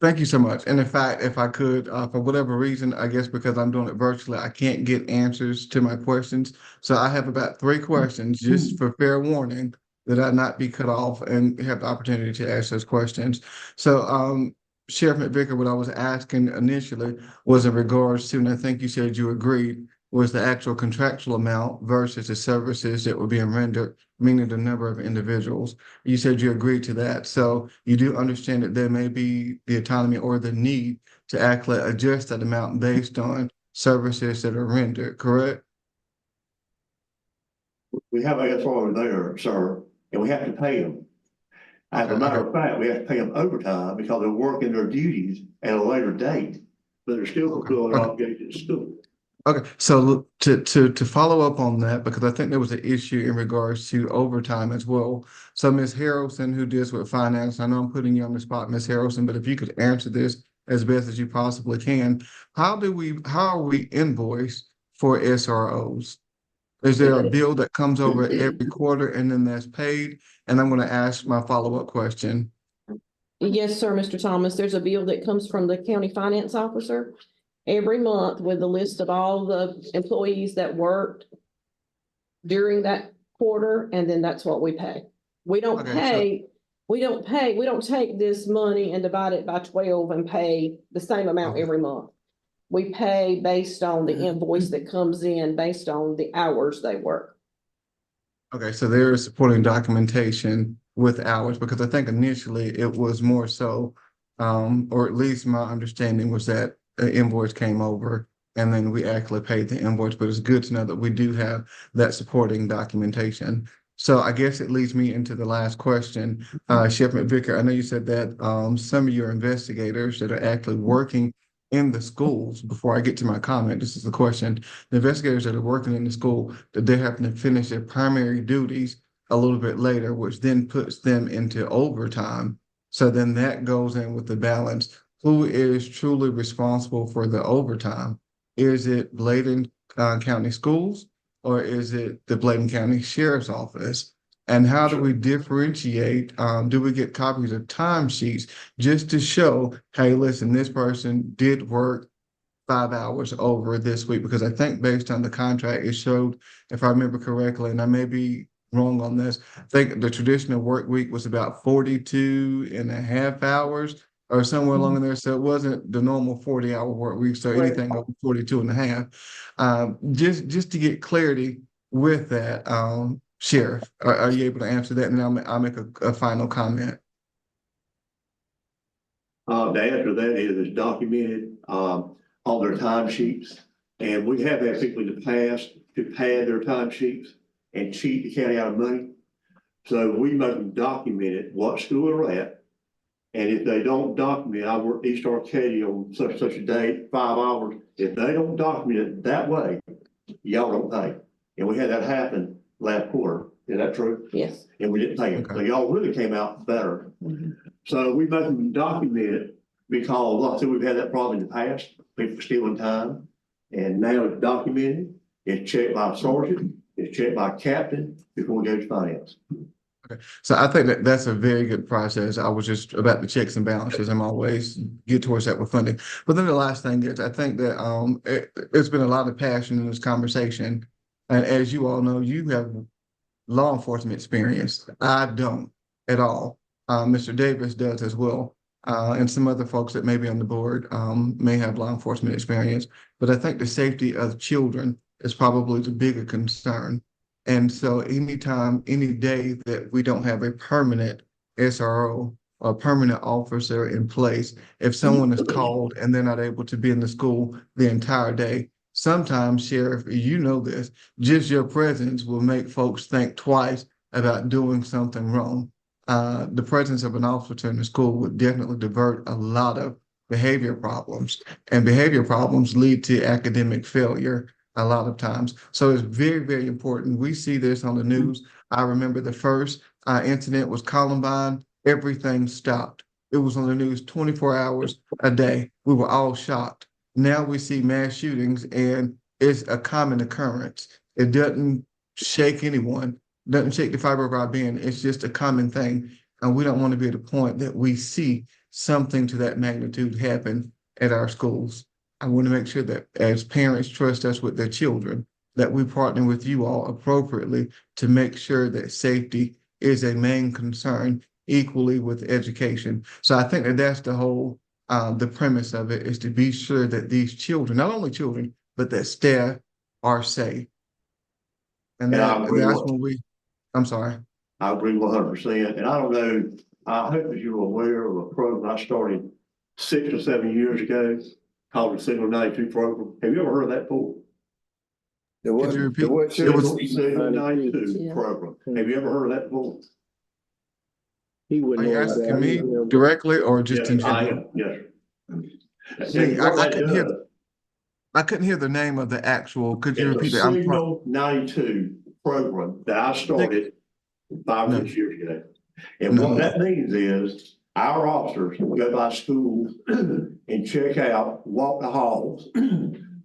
Thank you so much. And in fact, if I could, for whatever reason, I guess because I'm doing it virtually, I can't get answers to my questions. So I have about 3 questions, just for fair warning, that I not be cut off and have the opportunity to ask those questions. So, Sheriff McVicker, what I was asking initially was in regards to, and I think you said you agreed, was the actual contractual amount versus the services that were being rendered, meaning the number of individuals. You said you agreed to that. So you do understand that there may be the autonomy or the need to actually adjust that amount based on services that are rendered, correct? We have a SRO there, sir, and we have to pay them. As a matter of fact, we have to pay them overtime because they're working their duties at a later date. but they're still fulfilling their obligation to school. Okay, so look, to follow up on that, because I think there was an issue in regards to overtime as well. So Ms. Harrelson, who deals with finance, I know I'm putting you on the spot, Ms. Harrelson, but if you could answer this as best as you possibly can, how are we invoiced for SROs? Is there a bill that comes over every quarter and then that's paid? And I'm gonna ask my follow-up question. Yes, sir, Mr. Thomas. There's a bill that comes from the county finance officer every month with a list of all the employees that worked during that quarter, and then that's what we pay. We don't Okay, we don't take this money and divide it by 12 and pay the same amount Okay. every month. We pay based on the invoice that comes in, based on the hours they work. Okay, so there is supporting documentation with hours, because I think initially it was more so, or at least my understanding was that the invoice came over and then we actually paid the invoice, but it's good to know that we do have that supporting documentation. So I guess it leads me into the last question. Chef McVicker, I know you said that some of your investigators that are actually working in the schools, before I get to my comment, this is the question. The investigators that are working in the school, that they happen to finish their primary duties a little bit later, which then puts them into overtime. So then that goes in with the balance. Who is truly responsible for the overtime? Is it Bladen County Schools, or is it the Bladen County Sheriff's Office? And how do we differentiate? Do we get copies of timesheets just to show, hey, listen, this person did work 5 hours over this week? Because I think based on the contract, it showed, if I remember correctly, and I may be wrong on this, I think the traditional work week was about 42.5 hours or somewhere along in there. So it wasn't the normal 40-hour work week. So anything over 42.5. Just to get clarity with that, Sheriff, are you able to answer that? And then I'll make a final comment. The answer to that is it's documented, on their timesheets. And we have had people in the past to pad their timesheets and cheat the county out of money. So we make them document it, what school they're at. And if they don't document, I work East Arcadia on such a date, 5 hours. If they don't document it that way, y'all don't pay. And we had that happen last quarter. Is that true? Yes. And we didn't pay them. So y'all really came out better. So we make them document it because, like I said, we've had that problem in the past, people stealing time. And now it's documented, it's checked by a sergeant, it's checked by a captain before we go to finance. Okay, so I think that that's a very good process. I was just about the checks and balances. I'm always get towards that with funding. But then the last thing is, I think that there's been a lot of passion in this conversation. And as you all know, you have law enforcement experience. I don't at all. Mr. Davis does as well. And some other folks that may be on the board may have law enforcement experience. But I think the safety of children is probably the bigger concern. And so anytime, any day that we don't have a permanent SRO or permanent officer in place, if someone is called and they're not able to be in the school the entire day, sometimes, Sheriff, you know this, just your presence will make folks think twice about doing something wrong. The presence of an officer in the school would definitely divert a lot of behavior problems, and behavior problems lead to academic failure a lot of times. So it's very, very important. We see this on the news. I remember the first incident was Columbine. Everything stopped. It was on the news 24 hours a day. We were all shocked. Now we see mass shootings and it's a common occurrence. It doesn't shake anyone, doesn't shake the fiber of our being. It's just a common thing. And we don't want to be at a point that we see something to that magnitude happen at our schools. I want to make sure that as parents trust us with their children, that we partner with you all appropriately to make sure that safety is a main concern equally with education. So I think that that's the whole, the premise of it, is to be sure that these children, not only children, but that staff are safe. And that's when I'm sorry. I agree 100%. And I don't know, I hope that you're aware of a program I started 6 or 7 years ago called the Signal 92 program. Have you ever heard of that before? Could you repeat? Signal 92 program. Have you ever heard of that before? He Are wouldn't you know asking that. me directly or just in Yes, I general? am. Yes. Lee, What I that couldn't hear, does, I couldn't hear the name of the actual, could you it's a repeat that? Signal 92 program that I started 5 No. or 6 years ago. And what No. that means is our officers go by schools and check out, walk the halls,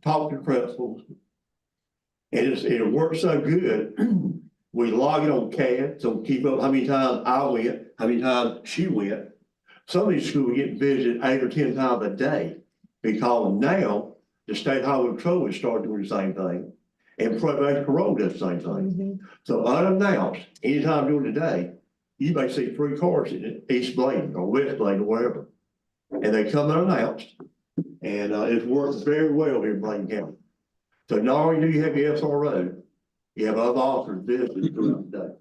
talk to principals. And it works so good. We log it on CAD, so keep up how many times I went, how many times she went. Some of these schools get visited 8 or 10 times a day because now the state highway patrol has started doing the same thing. And probation parole does the same thing. So unannounced, anytime during the day, you may see 3 cars in East Blaine or West Blaine or wherever. And they come unannounced. And it's worked very well here in Blaine County. So not only do you have your SRO, you have other officers visiting throughout the day.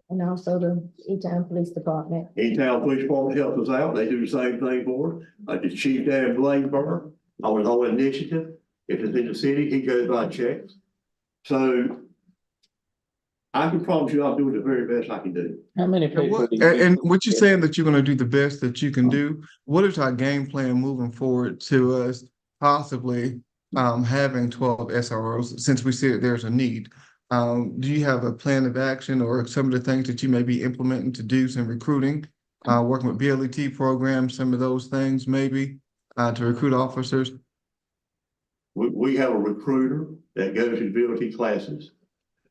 And also the E-Town Police Department. Anytime police department helps us out, they do the same thing for us. Like the chief down in Blainburg, on his own initiative, if it's in the city, he goes by and checks. So I can promise you I'm doing the very best I can do. How many And people? what, do you and think- what you're saying that you're gonna do the best that you can do, what is our game plan moving forward to us possibly having 12 SROs, since we see that there's a need? Do you have a plan of action or some of the things that you may be implementing to do some recruiting? Working with BLET programs, some of those things maybe, to recruit officers? We have a recruiter that goes to ability classes.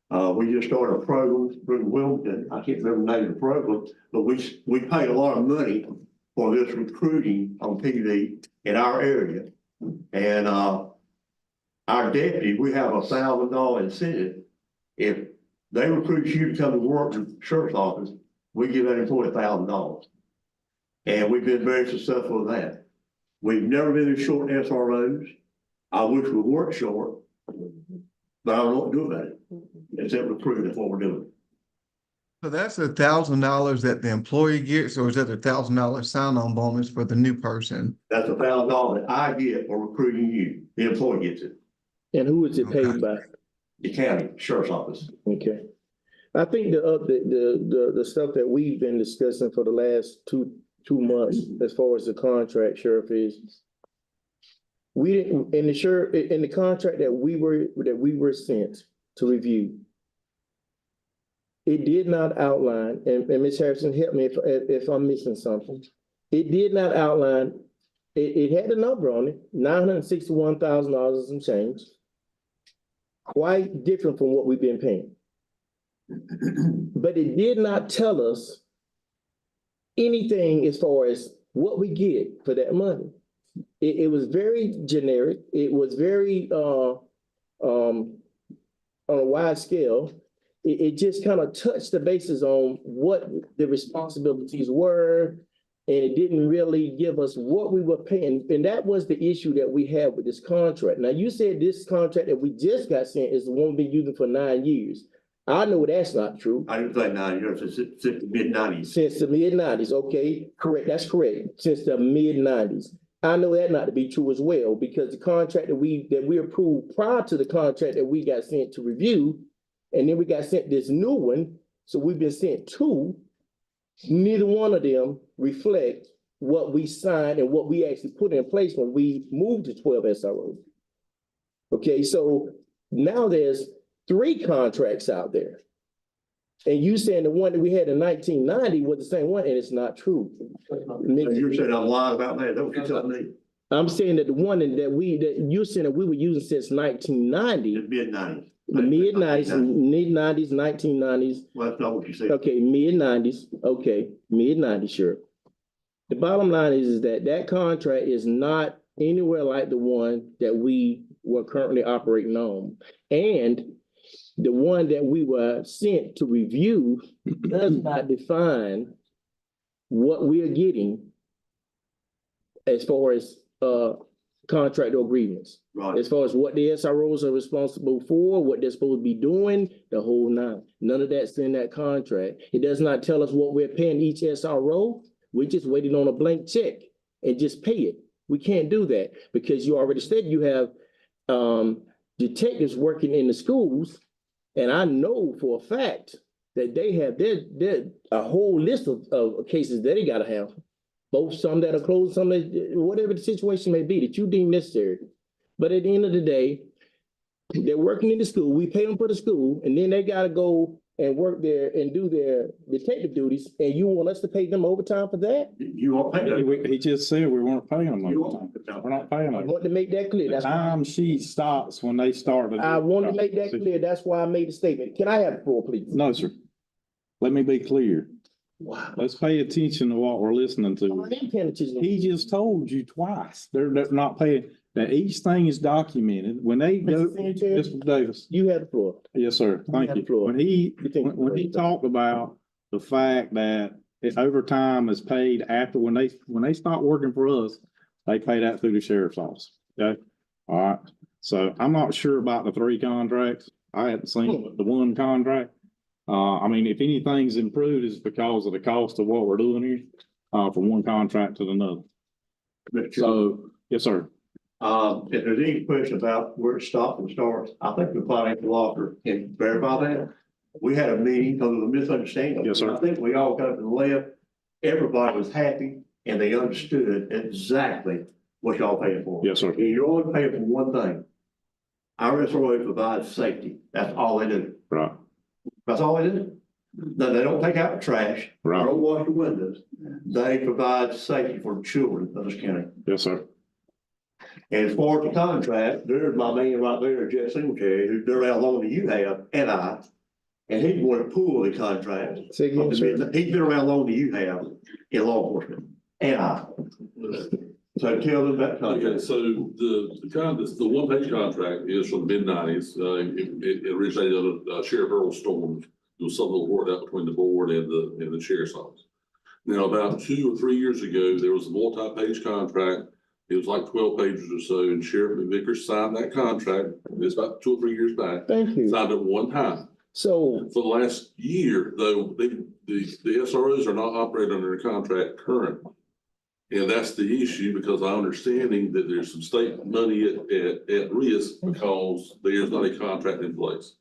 We just started a program through Wilmington. I can't remember the name of the program, but we paid a lot of money for this recruiting on PD in our area. And our deputy, we have $1,000 incentive. If they recruit you to come to work in the sheriff's office, we give that employee $1,000. And we've been very successful with that. We've never been short in SROs. I wish we weren't short, but I don't know what to do about it. Except recruit, that's what we're doing. So that's $1,000 that the employee gets, or is that $1,000 sign-on bonus for the new person? That's $1,000 that I get for recruiting you. The employee gets it. And who is it paid by? The county sheriff's office. Okay. I think the stuff that we've been discussing for the last two months, as far as the contract, Sheriff, is we didn't, in the contract that we were sent to review, it did not outline, and Ms. Harrison, help me if I'm missing something. It did not outline, it had a number on it, $961,000 and some change. Quite different from what we've been paying. But it did not tell us anything as far as what we get for that money. It was very generic. It was very on a wide scale. It just kind of touched the bases on what the responsibilities were, and it didn't really give us what we were paying. And that was the issue that we had with this contract. Now, you said this contract that we just got sent is the one we've been using for 9 years. I know that's not true. I didn't say 9 years, since the mid-90s. Since the mid-90s, okay, correct, that's correct, since the mid-90s. I know that not to be true as well, because the contract that we approved prior to the contract that we got sent to review, and then we got sent this new one, so we've been sent 2. Neither one of them reflect what we signed and what we actually put in place when we moved to 12 SROs. Okay, so now there's 3 contracts out there. And you saying the one that we had in 1990 was the same one, and it's not true. So you're saying I'm lying about that? That's what you're telling me? I'm saying that the one that you're saying that we were using since 1990, The mid-90s. the mid-90s, 1990s. Well, that's not what you said. Okay, mid-90s, okay, mid-90s, sure. The bottom line is that that contract is not anywhere like the one that we were currently operating on. And the one that we were sent to review does not define what we are getting as far as contract agreements. Right. As far as what the SROs are responsible for, what they're supposed to be doing, the whole 9. None of that's in that contract. It does not tell us what we're paying each SRO. We're just waiting on a blank check and just pay it. We can't do that because you already said you have detectives working in the schools, and I know for a fact that they have their a whole list of cases that they gotta have. both some that are closed, some that, whatever the situation may be that you deem necessary. But at the end of the day, they're working in the school, we pay them for the school, and then they gotta go and work there and do their detective duties, and you want us to pay them overtime for that? You won't pay that. He just said we weren't paying them. You overtime. won't. We're not paying I them. want to make that clear, The that's why, time sheet stops when they start. I want to make that clear, that's why I made the statement. Can I have the floor, please? No, sir. Let me be clear. Wow. Let's pay attention to what we're listening I to. am paying attention. He just told you twice. They're not paying, that each thing is documented. When they go, Mr. Sanchez, Mr. Davis. you have the floor. Yes, sir. Thank have you. the floor. When he, You think- when he talked about the fact that if overtime is paid after, when they start working for us, they pay that through the sheriff's office. Okay? All right. So I'm not sure about the 3 contracts. I haven't seen the 1 contract. I mean, if anything's improved, it's because of the cost of what we're doing here, from 1 contract to another. Mr. Chairman, So, yes, sir. if there's any question about where it stops and starts, I think the financial officer can verify that. We had a meeting because of a misunderstanding. Yes, sir. I think we all got to the left. Everybody was happy and they understood exactly what y'all paying for. Yes, sir. And you're only paying for one thing. Our SRO provides safety. That's all they do. Right, That's all they do. No, they don't take out the trash. They right. don't wash the windows. They provide safety for the children of this county. Yes, sir. And as far as the contract, there's my man right there, Jeff Singletary, who's been around longer than you have, and he's going to pull the contract. Say again, sir. He's been around longer than you have in law enforcement, So tell them about the Okay, contract. so the 1-page contract is from the mid-90s. It originated out of Sheriff Earl Storm. It was something that worked out between the board and the sheriff's office. Now, about 2 or 3 years ago, there was a multi-page contract. It was like 12 pages or so, and Sheriff McVickers signed that contract. It's about 2 or 3 years back. Thank you. Signed it 1 time. So, For the last year, though, the SROs are not operating under a contract currently. And that's the issue, because I'm understanding that there's some state money at risk because there's not a contract in place.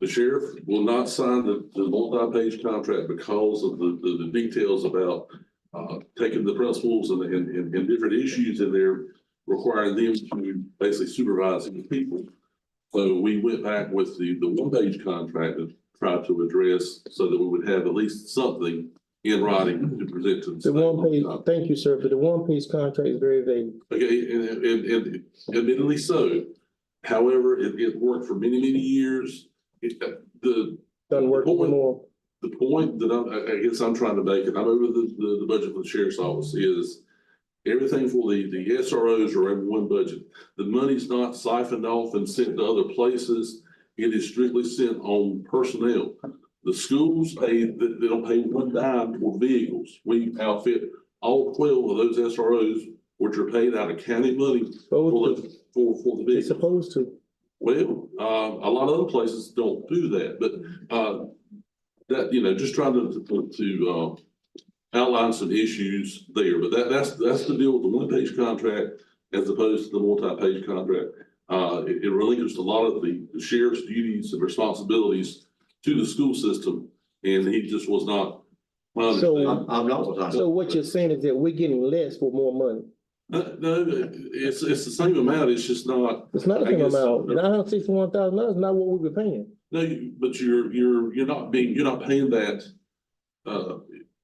The sheriff will not sign the multi-page contract because of the details about taking the principals and different issues in there, requiring them to basically supervise the people. So we went back with the 1-page contract and tried to address so that we would have at least something in writing to present to the the state. 1-page, thank you, sir, but the 1-page contract is very vague. Okay, and admittedly so. However, it worked for many, many years. Doesn't work anymore. The point that I guess I'm trying to make, and I'm over the budget for the sheriff's office, is everything for the SROs are in one budget. The money's not siphoned off and sent to other places. It is strictly sent on personnel. The schools they don't pay 1 dime for vehicles. We outfit all 12 of those SROs, which are paid out of county money for the It's vehicles. supposed to. Well, a lot of other places don't do that, but that, just trying to outline some issues there, but that's the deal with the 1-page contract as opposed to the multi-page contract. It relinquished a lot of the sheriff's duties and responsibilities to the school system, and he just was not. So- I'm not what I. So what you're saying is that we're getting less for more money. No, it's the same amount, it's just not. It's not the I same guess- amount. $961,000 is not what we were paying. No, but you're not paying that,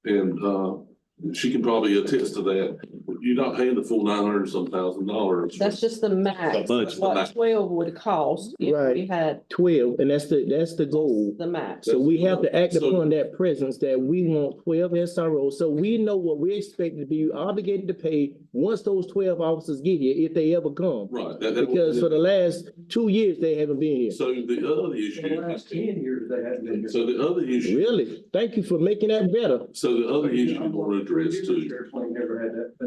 and she can probably attest to that. You're not paying the full $900,000. That's just the max, budget, the what max. 12 would cost if we Right. had 12, and that's the goal. the max. So we have to act So- upon that presence that we want 12 SROs, so we know what we're expected to be obligated to pay once those 12 officers get here, if they ever come. Right. Because for the last 2 years, they haven't been here. So the other issue. years, they haven't been. So the other issue. Really? Thank you for making that better. So the other issue we want to address too.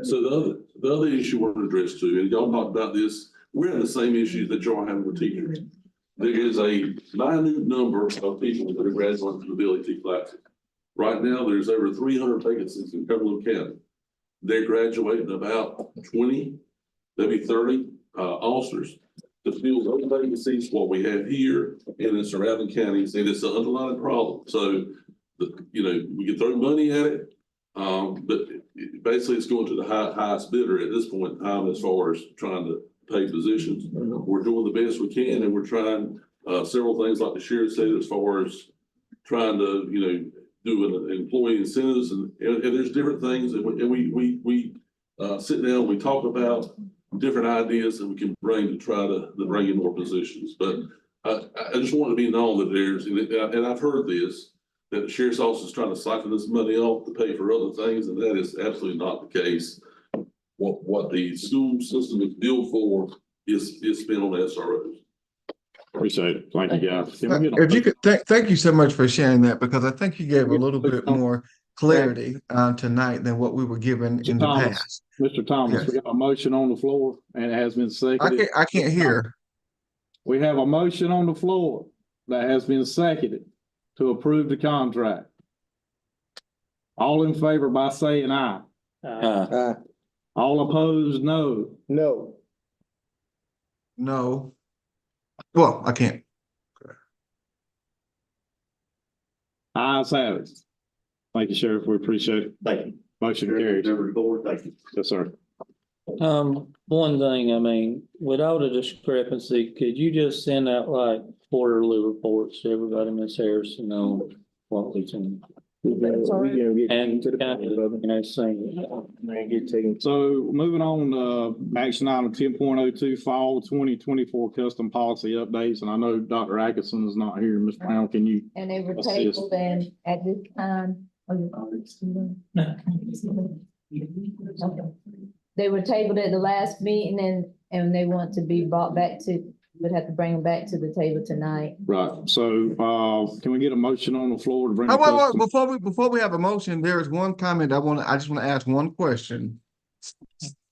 So the other issue we want to address too, and y'all talked about this, we're in the same issues that y'all have with teachers. There is a minute number of people that are graduating from the BLET classes. Right now, there's over 300 vacancies in Cumberland County. They're graduating about 20, maybe 30 officers to fill those vacancies, what we have here and in surrounding counties, and it's an underlying problem. So, we can throw money at it, But basically it's going to the highest bidder at this point in time as far as trying to pay positions. We're doing the best we can and we're trying, several things like the sheriff said, as far as trying to, do an employee incentives and there's different things and we sit down, we talk about different ideas that we can bring to try to bring in more positions. But I just want to be known that there's, and I've heard this, that the sheriff's office is trying to siphon this money off to pay for other things, and that is absolutely not the case. What the school system is billed for is spent on SROs. Appreciate it. Thank you, guys. Can we get If you could, thank you so much for sharing that, because I think you gave a little bit more clarity tonight than what we were given in the past. Mr. Thomas, we got a motion on the floor and it has been seconded. I can't hear. We have a motion on the floor that has been seconded to approve the contract. All in favor by saying aye. All opposed, no. No. No. Well, I can't. Ayes have it. Thank you, Sheriff. We appreciate it. Thank you. Motion carries. Member of the board, thank you. Yes, sir. One thing, I mean, without a discrepancy, could you just send out like quarterly reports to everybody, Ms. Harrison, on what we can? And Get taken. So moving on, action item 10.02 fall 2024 custom policy updates. And I know Dr. Atkinson is not here. Ms. Brown, can you? And they were assist? tabled and at this time. They were tabled at the last meeting and they want to be brought back to, would have to bring them back to the table tonight. Right. So, can we get a motion on the floor to bring? Oh, the wait, custom- before we have a motion, there is one comment I just want to ask one question.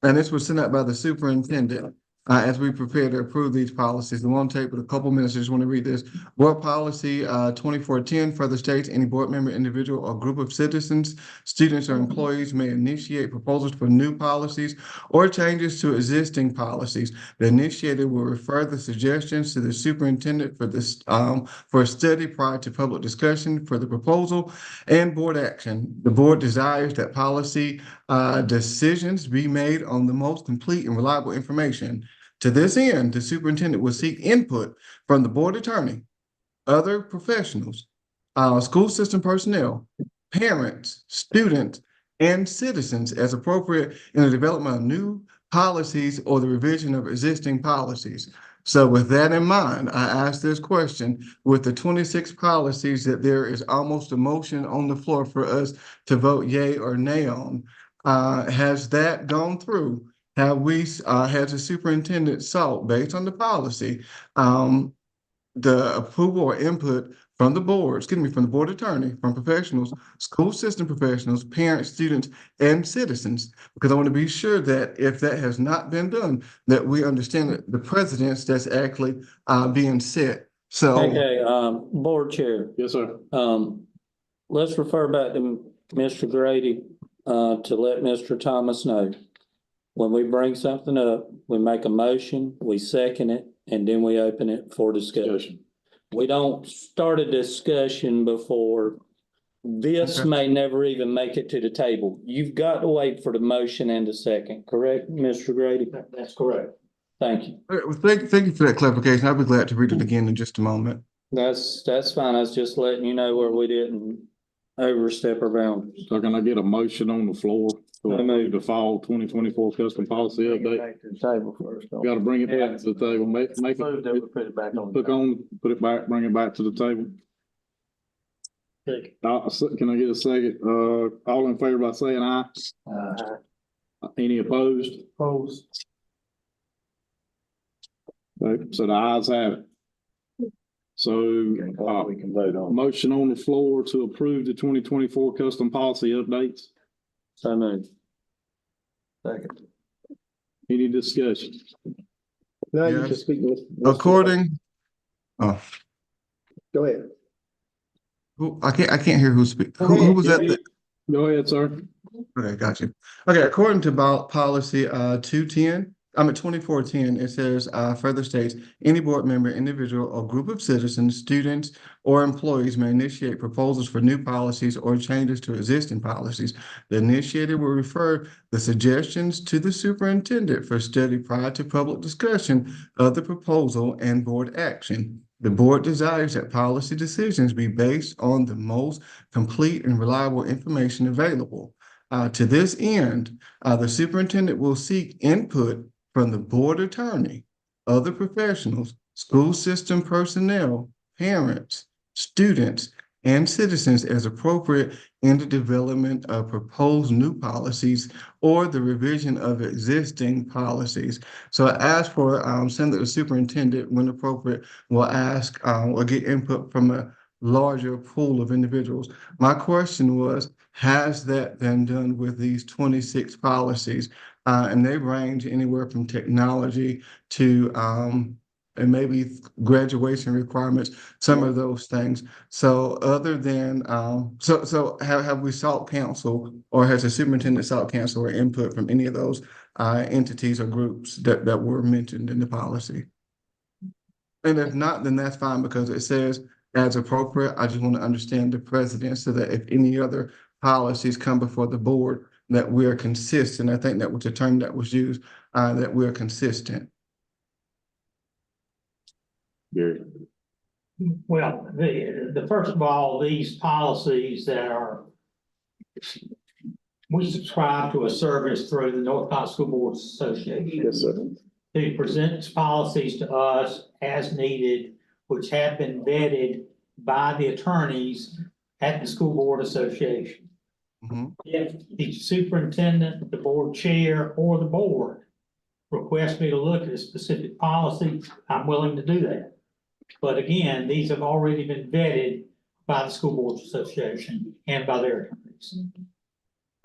And this was sent out by the superintendent. As we prepare to approve these policies, the one take with a couple minutes, I just want to read this. Board policy 2410 further states any board member, individual, or group of citizens, students, or employees may initiate proposals for new policies or changes to existing policies. The initiator will refer the suggestions to the superintendent for this for a study prior to public discussion for the proposal and board action. The board desires that policy decisions be made on the most complete and reliable information. To this end, the superintendent will seek input from the board attorney, other professionals, school system personnel, parents, students, and citizens as appropriate in the development of new policies or the revision of existing policies. So with that in mind, I ask this question, with the 26 policies that there is almost a motion on the floor for us to vote yay or nay on. Has that gone through? Have we, has the superintendent sought, based on the policy, the approval or input from the board, from the board attorney, from professionals, school system professionals, parents, students, and citizens? Because I want to be sure that if that has not been done, that we understand the precedence that's actually being set. So. Okay, board chair, Yes, sir. let's refer back to Mr. Grady, to let Mr. Thomas know. When we bring something up, we make a motion, we second it, and then we open it for discussion. We don't start a discussion before this may never even make it to the table. You've got to wait for the motion and the second, correct, Mr. Grady? That's correct. Thank you. Thank you for that clarification. I'll be glad to read it again in just a moment. That's fine. I was just letting you know where we didn't overstep our boundaries. So can I get a motion on the floor to approve the fall 2024 custom policy update? Back to the table first. Got to bring it back to the table, make it, Put it back on. put it back, bring it back to the table. Can I get a second? All in favor by saying aye? Any opposed? Opposed. Okay, so the ayes have it. So, We can vote on. motion on the floor to approve the 2024 custom policy updates. So moved. Second. Any discussion? Now you Yes. can speak. According, Go ahead. I can't hear who speak. Who was that? Go ahead, sir. Okay, got you. Okay, according to policy 210, I'm at 2410. It says, further states, any board member, individual, or group of citizens, students, or employees may initiate proposals for new policies or changes to existing policies. The initiator will refer the suggestions to the superintendent for study prior to public discussion of the proposal and board action. The board desires that policy decisions be based on the most complete and reliable information available. To this end, the superintendent will seek input from the board attorney, other professionals, school system personnel, parents, students, and citizens as appropriate in the development of proposed new policies or the revision of existing policies. So I ask for, send that the superintendent, when appropriate, will ask, or get input from a larger pool of individuals. My question was, has that been done with these 26 policies? And they range anywhere from technology to, and maybe graduation requirements, some of those things. So other than, so have we sought counsel, or has the superintendent sought counsel or input from any of those entities or groups that were mentioned in the policy? And if not, then that's fine, because it says as appropriate. I just want to understand the precedent so that if any other policies come before the board, that we're consistent. I think that was the term that was used, that we're consistent. Gary. Well, the first of all, these policies that are, we subscribe to a service through the North Carolina School Boards Association. Yes, sir. Who presents policies to us as needed, which have been vetted by the attorneys at the School Board Association. If the superintendent, the board chair, or the board request me to look at a specific policy, I'm willing to do that. But again, these have already been vetted by the School Boards Association and by their attorneys.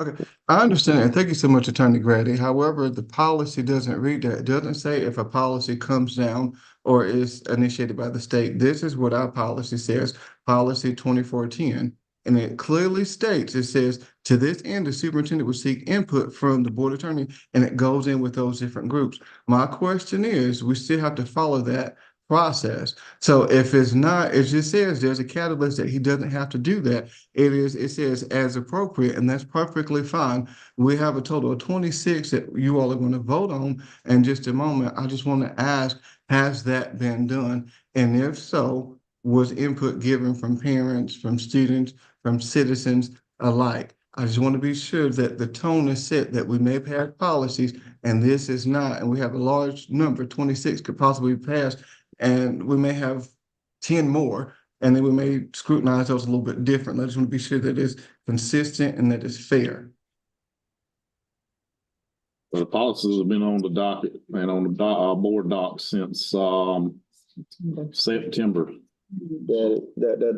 Okay, I understand, and thank you so much, Attorney Grady. However, the policy doesn't read that. It doesn't say if a policy comes down or is initiated by the state. This is what our policy says, policy 2410. And it clearly states, it says, to this end, the superintendent will seek input from the board attorney, and it goes in with those different groups. My question is, we still have to follow that process. So if it's not, it just says there's a catalyst that he doesn't have to do that. It says as appropriate, and that's perfectly fine. We have a total of 26 that you all are going to vote on in just a moment. I just want to ask, has that been done? And if so, was input given from parents, from students, from citizens alike? I just want to be sure that the tone is set, that we may have had policies and this is not, and we have a large number, 26 could possibly pass, and we may have 10 more, and then we may scrutinize those a little bit differently. I just want to be sure that it's consistent and that it's fair. Well, the policies have been on the docket and on the board doc since September. That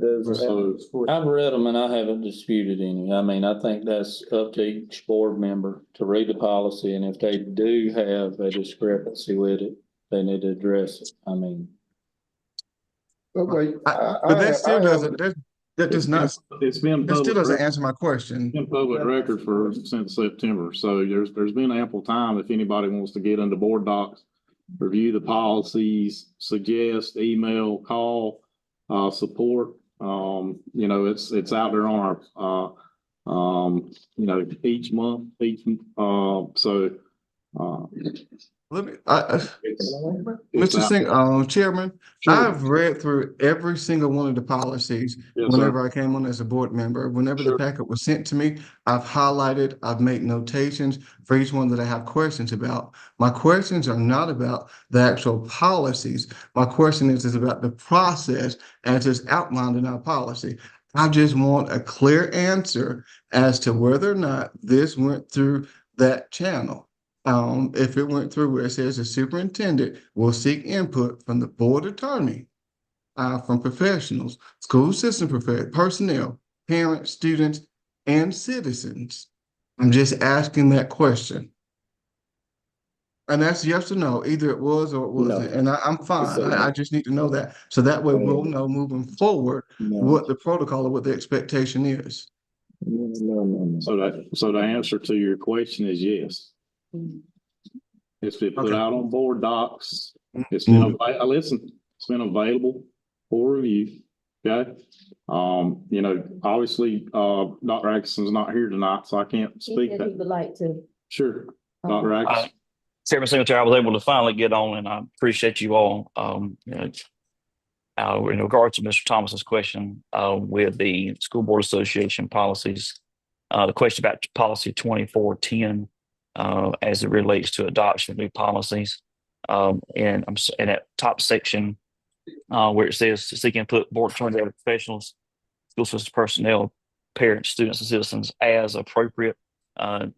does. So I've read them and I haven't disputed any. I mean, I think that's up to each board member to read the policy, and if they do have a discrepancy with it, they need to address it. I mean. Okay. But that still doesn't, that does not, it's been that still doesn't public, answer my question. been public record for since September. So there's been ample time if anybody wants to get into board docs, review the policies, suggest, email, call, support. You know, it's out there on our you know, each month, Let me, Mr. Singh, Chairman, I've read through every single one of the policies whenever I came on as a board member. Whenever the packet was sent to me, I've highlighted, I've made notations for each one that I have questions about. My questions are not about the actual policies. My question is about the process as is outlined in our policy. I just want a clear answer as to whether or not this went through that channel. If it went through where it says the superintendent will seek input from the board attorney, from professionals, school system personnel, parents, students, and citizens. I'm just asking that question. And that's yes or no. Either it was or it wasn't. No. And I'm fine. I just need to know that. So that way we'll know moving forward what the protocol or what the expectation is. So the answer to your question is yes. It's been put Okay. out on board docs. It's been, listen, it's been available for review. Okay? You know, obviously, Dr. Atkinson's not here tonight, so I can't speak that. would like to. Sure, Dr. Atkinson. Chairman Singletary, I was able to finally get on, and I appreciate you all. In regards to Mr. Thomas's question, with the School Board Association policies, the question about policy 2410, as it relates to adoption of new policies. And I'm in that top section, where it says to seek input, board attorney, other professionals, school system personnel, parents, students, and citizens as appropriate.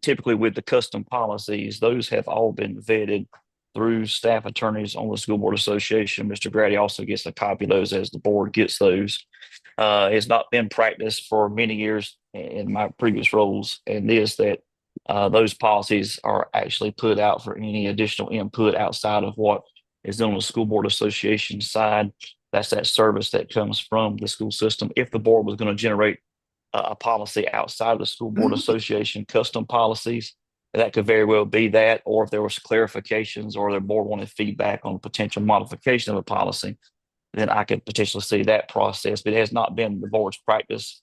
Typically with the custom policies, those have all been vetted through staff attorneys on the School Board Association. Mr. Grady also gets a copy of those as the board gets those. It's not been practiced for many years in my previous roles, and is that those policies are actually put out for any additional input outside of what is done on the School Board Association side. That's that service that comes from the school system. If the board was going to generate a policy outside of the School Board Association custom policies, that could very well be that, or if there was clarifications or the board wanted feedback on potential modification of a policy, then I could potentially see that process. But it has not been the board's practice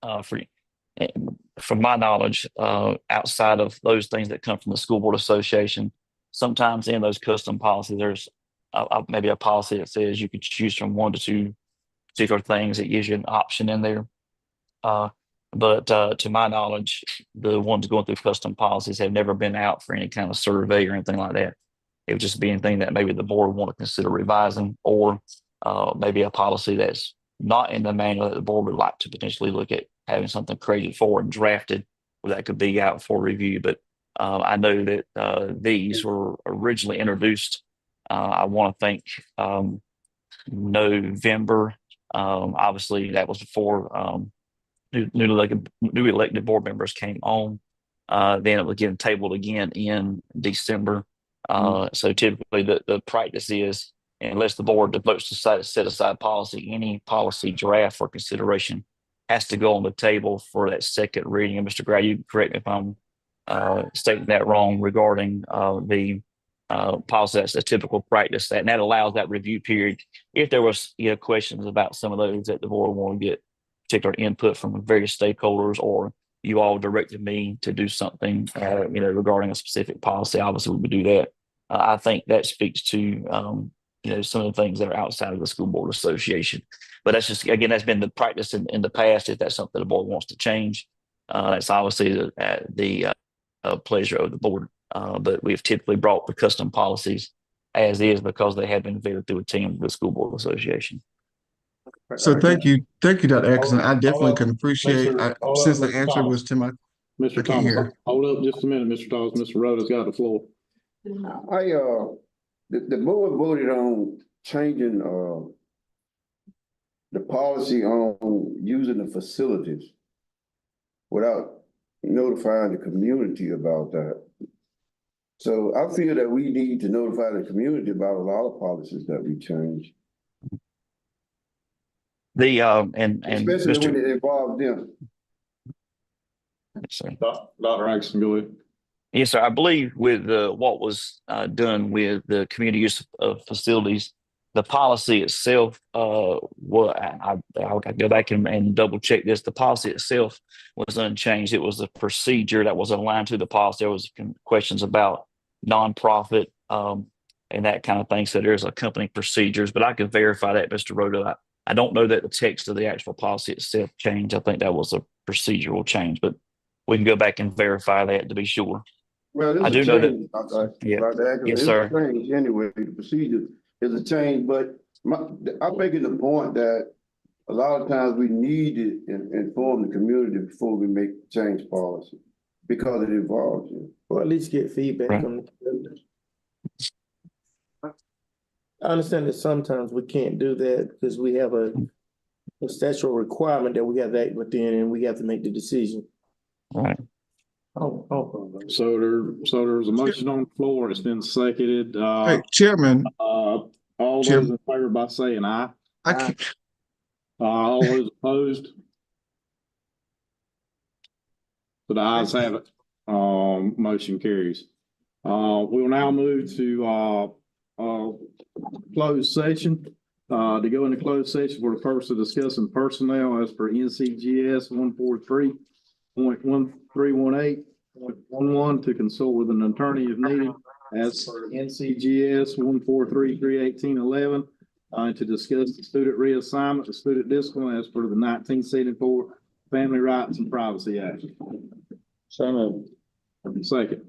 from my knowledge, outside of those things that come from the School Board Association. Sometimes in those custom policies, there's maybe a policy that says you could choose from 1 to 2 particular things. It gives you an option in there. But to my knowledge, the ones going through custom policies have never been out for any kind of survey or anything like that. It would just be anything that maybe the board want to consider revising, or maybe a policy that's not in the manual that the board would like to potentially look at having something created for and drafted, where that could be out for review. But I know that these were originally introduced, I want to think, November. Obviously, that was before newly elected board members came on. Then it was getting tabled again in December. So typically the practice is, unless the board votes to set aside policy, any policy draft for consideration has to go on the table for that second reading. And Mr. Grady, you can correct me if I'm stating that wrong regarding the policy. That's a typical practice, and that allows that review period. If there was questions about some of those that the board want to get particular input from various stakeholders, or you all directed me to do something, regarding a specific policy, obviously we would do that. I think that speaks to, some of the things that are outside of the School Board Association. But that's just, again, that's been the practice in the past. If that's something the board wants to change, it's obviously the pleasure of the board. But we've typically brought the custom policies as is because they have been vetted through a team of the School Board Association. So thank you, Dr. Atkinson. I definitely can appreciate, since the answer was to my. Mr. Thomas, hold up just a minute, Mr. Thomas. Mr. Rhoda's got the floor. The board voted on changing, the policy on using the facilities without notifying the community about that. So I feel that we need to notify the community about a lot of policies that we change. Especially when it involves them. Dr. Atkinson, go ahead. Yes, sir. I believe with what was done with the community use of facilities, the policy itself, I'll go back and double check this. The policy itself was unchanged. It was a procedure that was aligned to the policy. There was questions about nonprofit and that kind of thing. So there's accompanying procedures, but I can verify that, Mr. Rhoda. I don't know that the text of the actual policy itself changed. I think that was a procedural change, but we can go back and verify that to be sure. Well, I do know that. Yes, sir. Anyway, the procedure is a change, but I'm making the point that a lot of times we need to inform the community before we make change policy, because it involves you. Or at least get feedback from the community. I understand that sometimes we can't do that because we have a statutory requirement that we have to act within, and we have to make the decision. Right. So there's a motion on the floor. It's been seconded. Hey, Chairman. All those in favor by saying aye. All those opposed. So the ayes have it. Motion carries. We will now move to, closed session. To go into closed session for the purpose of discussing personnel as per NCGS 143.1318.11 to consult with an attorney if needed as per NCGS 143.318.11 to discuss the student reassignment, the student discipline as per the 1974 Family Rights and Privacy Act. So moved. Second.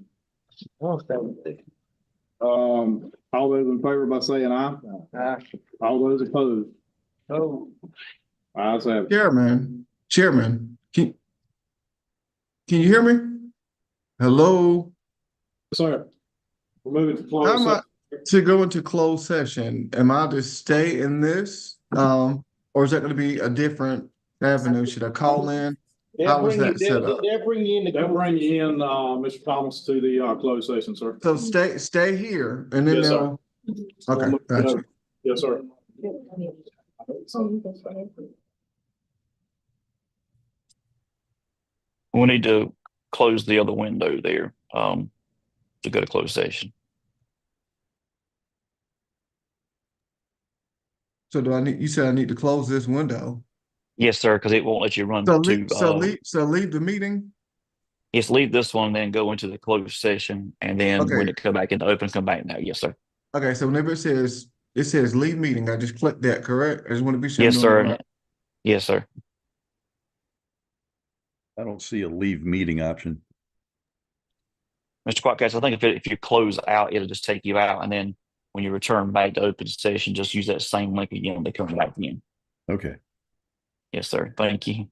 All those in favor by saying aye. Aye. All those opposed. Oh. Ayes have it. Chairman, can you hear me? Hello? Sir. We're moving to How close. am I to go into closed session? Am I to stay in this? Or is that gonna be a different avenue? Should I call in? How was that set up? They'll bring you in. They'll bring you in, Mr. Thomas, to the, closed session, sir. So stay here and then Yes, sir. they'll, okay, gotcha. Yes, sir. We need to close the other window there, to go to closed session. So you said I need to close this window? Yes, sir, because it won't let you run So to, leave the meeting? yes, leave this one, then go into the closed session, and then when Okay. it come back into open, come back now. Yes, sir. Okay, so whenever it says leave meeting, I just click that, correct? I just want to be sure. I'm Yes, doing it sir. right. Yes, sir. I don't see a leave meeting option. Mr. Quackcast, I think if you close out, it'll just take you out, and then when you return back to open session, just use that same link again to come back in. Okay. Yes, sir. Thank you.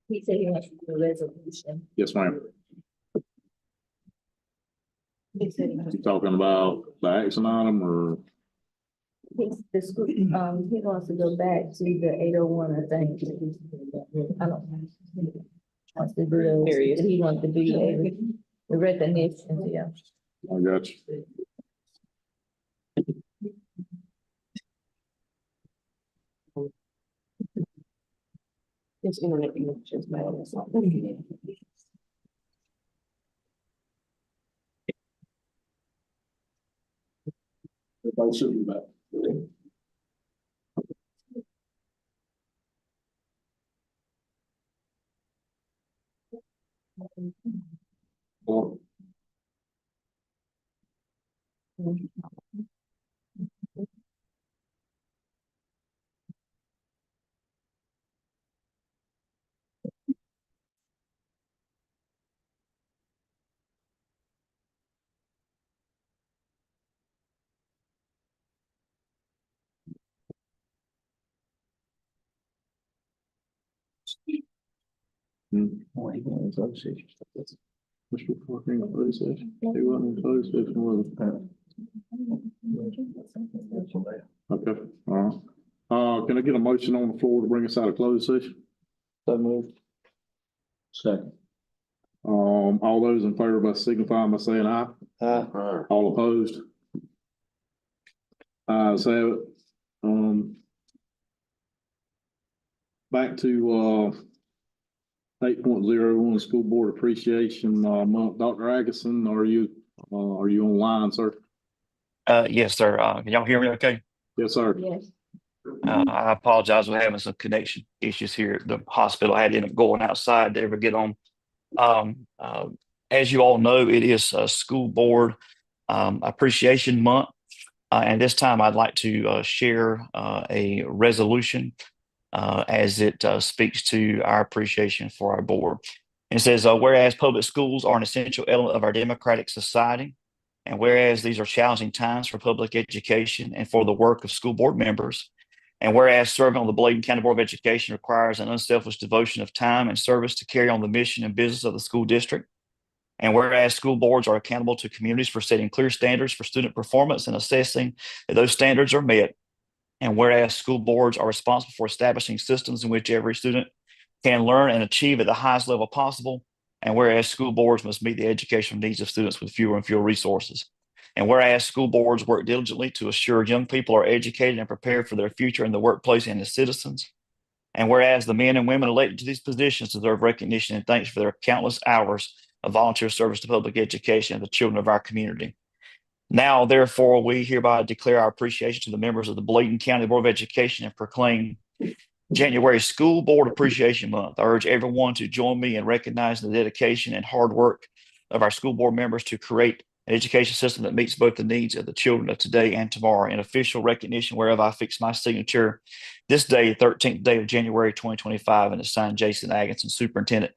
He said he wants to do a resolution. Yes, ma'am. He said he wants You talking about the action item or? the school, he wants to go back to the 801, I think. I don't know. Wants to do those, he wants to do the recognition, yeah. I got you. It's internet connections, but it's not working. Everybody should be back. Or Mr. Parker, closed session. He wasn't in closed session, was he? Okay, all right. Can I get a motion on the floor to bring us out of closed session? So moved. Second. All those in favor by signifying by saying aye. Aye. All opposed? Ayes have it. Back to, 8.01 School Board Appreciation, Month. Dr. Agason, are you online, sir? Yes, sir. Can y'all hear me okay? Yes, sir. Yes. I apologize. We're having some connection issues here at the hospital. I had to end up going outside to ever get on. As you all know, it is a School Board Appreciation Month. And this time I'd like to share a resolution as it speaks to our appreciation for our board. It says, whereas public schools are an essential element of our democratic society, and whereas these are challenging times for public education and for the work of school board members, and whereas serving on the Bladen County Board of Education requires an unselfish devotion of time and service to carry on the mission and business of the school district, and whereas school boards are accountable to communities for setting clear standards for student performance and assessing that those standards are met, and whereas school boards are responsible for establishing systems in which every student can learn and achieve at the highest level possible, and whereas school boards must meet the educational needs of students with fewer and fewer resources, and whereas school boards work diligently to assure young people are educated and prepared for their future in the workplace and as citizens, and whereas the men and women elected to these positions deserve recognition and thanks for their countless hours of volunteer service to public education and the children of our community. Now, therefore, we hereby declare our appreciation to the members of the Bladen County Board of Education and proclaim January School Board Appreciation Month. I urge everyone to join me in recognizing the dedication and hard work of our school board members to create an education system that meets both the needs of the children of today and tomorrow. In official recognition whereof I fix my signature this day, 13th day of January 2025, and it's signed Jason Agason, Superintendent,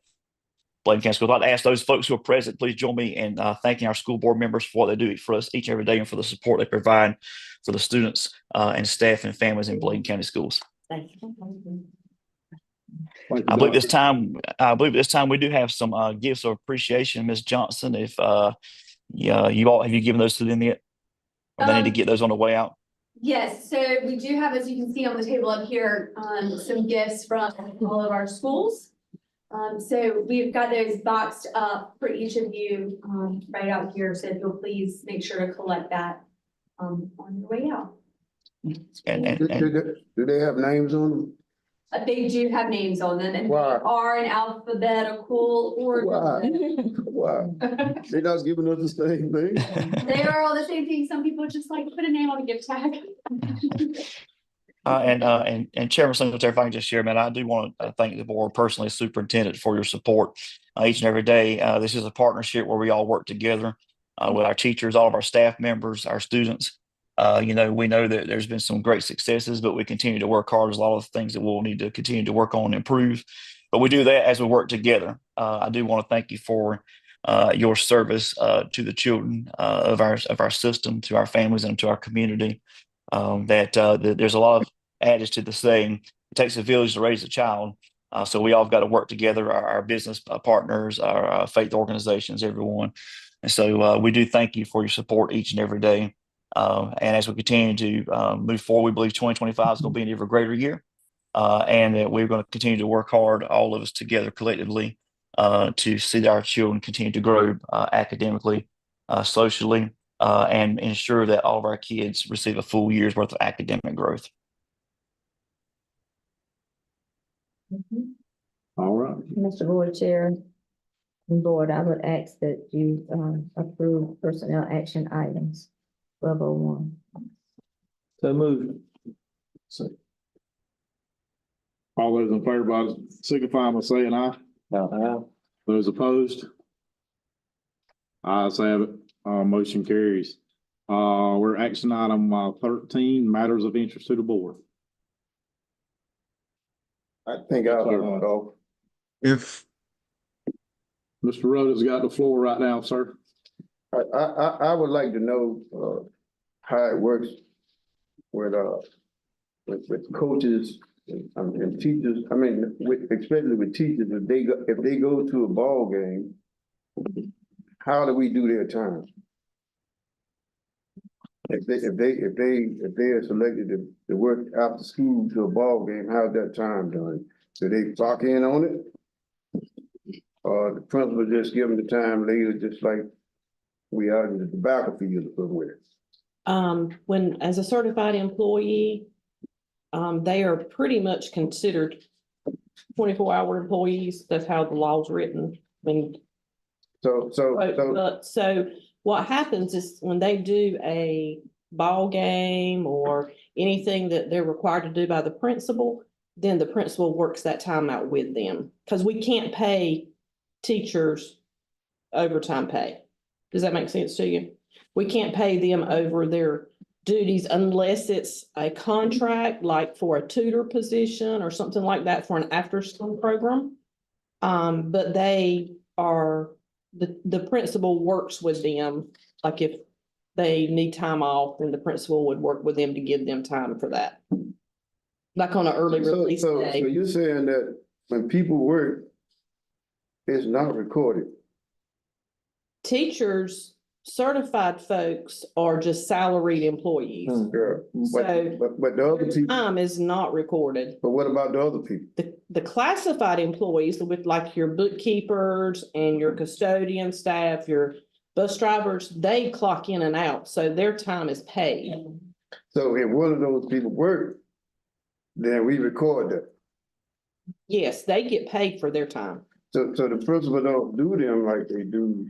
Bladen County Schools. I'd like to ask those folks who are present, please join me in thanking our school board members for what they do for us each and every day and for the support they provide for the students and staff and families in Bladen County Schools. Thank you. I believe this time we do have some gifts of appreciation. Ms. Johnson, if you all, have you given those to them yet? Or they need to get those on the way out? Yes, so we do have, as you can see on the table up here, some gifts from all of our schools. So we've got those boxed up for each of you, right out here. So if you'll please make sure to collect that, on your way out. Do they have names on them? They do have names on them and they Wow. are in alphabetical order. Wow. They're not giving us the same thing. They are all the same thing. Some people just like to put a name on a gift tag. And Chairman Singletary, if I can just share, man, I do want to thank the board personally, Superintendent, for your support each and every day. This is a partnership where we all work together with our teachers, all of our staff members, our students. We know that there's been some great successes, but we continue to work hard. There's a lot of things that we'll need to continue to work on and improve, but we do that as we work together. I do want to thank you for your service to the children of our system, to our families, and to our community. That there's a lot of adage to the saying, it takes a village to raise a child. So we all got to work together, our business partners, our faith organizations, everyone. And so we do thank you for your support each and every day. And as we continue to move forward, we believe 2025 is going to be an even greater year. And that we're going to continue to work hard, all of us together collectively, to see our children continue to grow academically, socially, and ensure that all of our kids receive a full year's worth of academic growth. All right. Mr. Board Chair and Board, I would ask that you approve personnel action items, level 1. So moved. All those in favor, by signify by saying aye. Those opposed? Ayes have it. Motion carries. We're action item 13, matters of interest to the board. I think I'll start off. If, Mr. Rhoda's got the floor right now, sir. I would like to know, how it works with coaches and teachers. I mean, especially with teachers, if they go to a ball game, how do we do their time? If they are selected to work after school to a ball game, how's that time done? Do they clock in on it? Or the principal just give them the time later, just like we are in the tobacco field somewhere? When, as a certified employee, they are pretty much considered 24-hour employees. That's how the law's written. I mean, so what happens is when they do a ball game or anything that they're required to do by the principal, then the principal works that time out with them. Because we can't pay teachers overtime pay. Does that make sense to you? We can't pay them over their duties unless it's a contract, like for a tutor position or something like that for an after-school program. But they are, the principal works with them. Like if they need time off, then the principal would work with them to give them time for that. Like on an early release day. So you're saying that when people work, it's not recorded? Teachers, certified folks are just salaried employees. Yeah, but the other people, Time is not recorded. but what about the other people? The classified employees with like your bookkeepers and your custodian staff, your bus drivers, they clock in and out, so their time is paid. So if one of those people work, then we record that. Yes, they get paid for their time. So the principal don't do them like they do,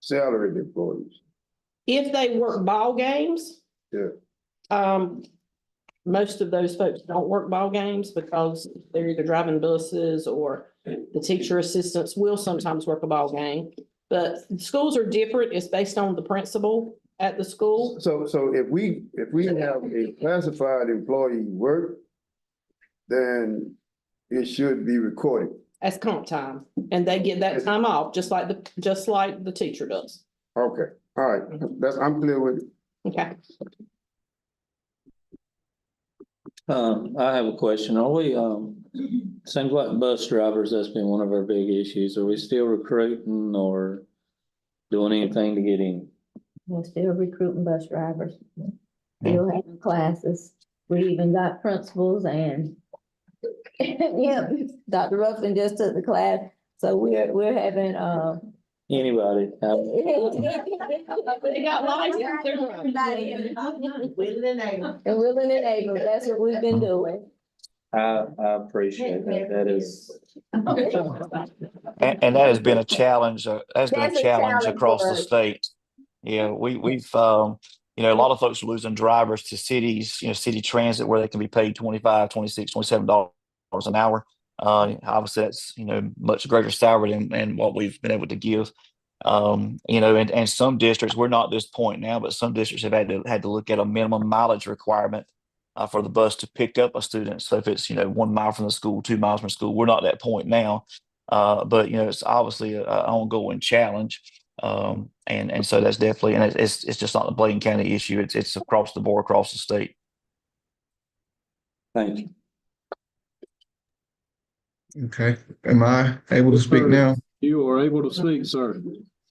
salaried employees. If they work ball games. Yeah. Most of those folks don't work ball games because they're either driving buses or the teacher assistants will sometimes work a ball game. But schools are different. It's based on the principal at the school. So if we have a classified employee work, then it should be recorded. As comp time, and they get that time off, just like the teacher does. Okay, all right, I'm clear with it. Okay. I have a question. Are we, seems like bus drivers, that's been one of our big issues. Are we still recruiting or doing anything to get in? We're still recruiting bus drivers, still having classes. We even got principals and yeah, Dr. Ruffin just took the class, so we're having Anybody? They got license. And willing and able, that's what we've been doing. I appreciate that. That is. And that has been a challenge, That's a challenge across for the us. state. Yeah, we've a lot of folks are losing drivers to cities, city transit where they can be paid $25, $26, $27 an hour. Obviously that's, much greater salary than what we've been able to give. And some districts, we're not at this point now, but some districts have had to look at a minimum mileage requirement for the bus to pick up a student. So if it's, 1 mile from the school, 2 miles from school, we're not at that point now. But it's obviously an ongoing challenge. And so that's definitely, and it's just not a Bladen County issue. It's across the board, across the state. Thank you. Okay, am I able to speak now? You are able to speak, sir.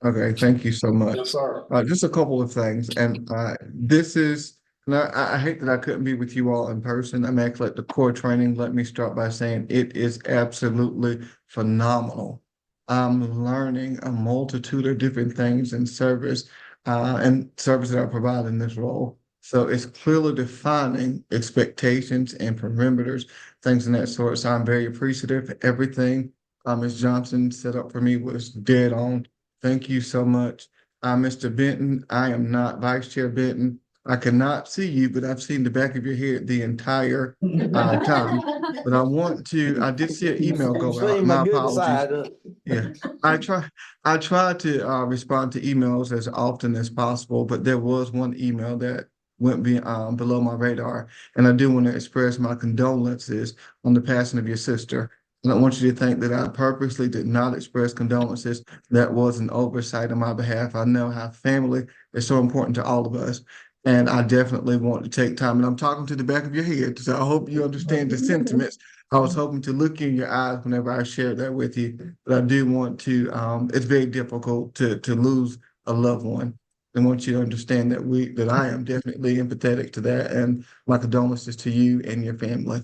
Okay, thank you so much. Yes, sir. Just a couple of things, and this is, and I hate that I couldn't be with you all in person. I'm actually at the core training. Let me start by saying it is absolutely phenomenal. I'm learning a multitude of different things in service, and service that I provide in this role. So it's clearly defining expectations and perimeters, things in that sort. So I'm very appreciative. Everything Ms. Johnson set up for me was dead on. Thank you so much. Mr. Benton, I am not Vice Chair Benton. I cannot see you, but I've seen the back of your head the entire time. But I did see an email go out. My apologies. Yeah, I try to respond to emails as often as possible, but there was one email that went below my radar. And I do want to express my condolences on the passing of your sister. I don't want you to think that I purposely did not express condolences. That was an oversight on my behalf. I know how family is so important to all of us. And I definitely want to take time. And I'm talking to the back of your head, so I hope you understand the sentiments. I was hoping to look in your eyes whenever I shared that with you, but I do want to, it's very difficult to lose a loved one. I want you to understand that I am definitely empathetic to that, and my condolences to you and your family.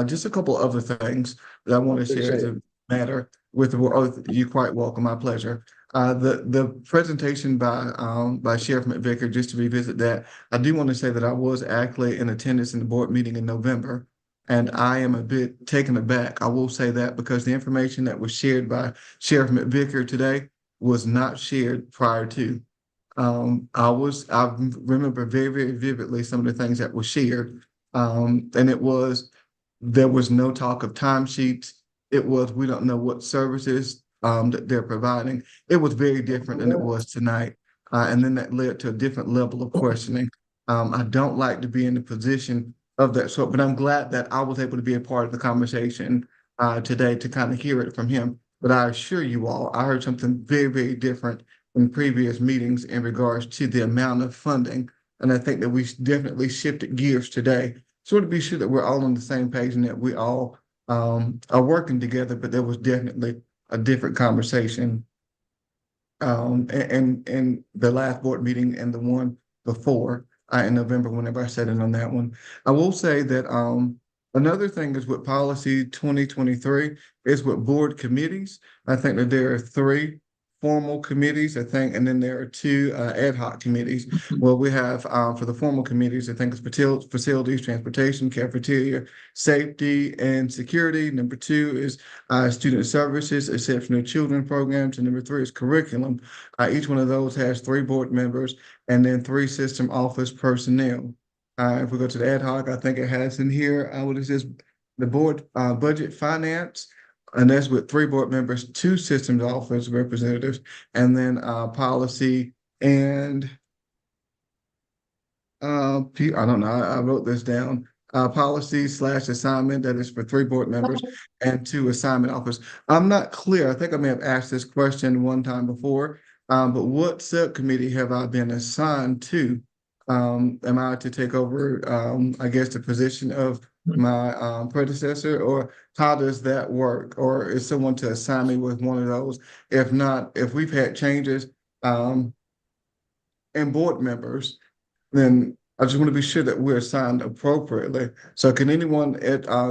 Just a couple other things that I want to share as a matter with the, oh, you're quite welcome, my pleasure. The presentation by Sheriff McVicker, just to revisit that, I do want to say that I was actually in attendance in the board meeting in November, and I am a bit taken aback. I will say that because the information that was shared by Sheriff McVicker today was not shared prior to. I remember very, very vividly some of the things that were shared. And there was no talk of timesheets. It was, we don't know what services that they're providing. It was very different than it was tonight. And then that led to a different level of questioning. I don't like to be in the position of that sort, but I'm glad that I was able to be a part of the conversation today to kind of hear it from him. But I assure you all, I heard something very, very different in previous meetings in regards to the amount of funding. And I think that we definitely shifted gears today. So to be sure that we're all on the same page and that we all are working together, but there was definitely a different conversation in the last board meeting and the one before in November, whenever I sat in on that one. I will say that another thing is with policy 2023 is with board committees. I think that there are 3 formal committees, I think, and then there are 2 ad hoc committees. Well, we have for the formal committees, I think it's facilities, transportation, cafeteria, safety, and security. Number 2 is student services, exceptional children programs, and number 3 is curriculum. Each one of those has 3 board members and then 3 system office personnel. If we go to the ad hoc, I think it has in here, what it says, the board budget finance. And that's with 3 board members, 2 systems office representatives, and then policy and I don't know, I wrote this down. Policy/assignment, that is for 3 board members and 2 assignment officers. I'm not clear. I think I may have asked this question one time before, but what subcommittee have I been assigned to? Am I to take over, I guess, the position of my predecessor, or how does that work? Or is someone to assign me with one of those? If not, if we've had changes in board members, then I just want to be sure that we're assigned appropriately. So can anyone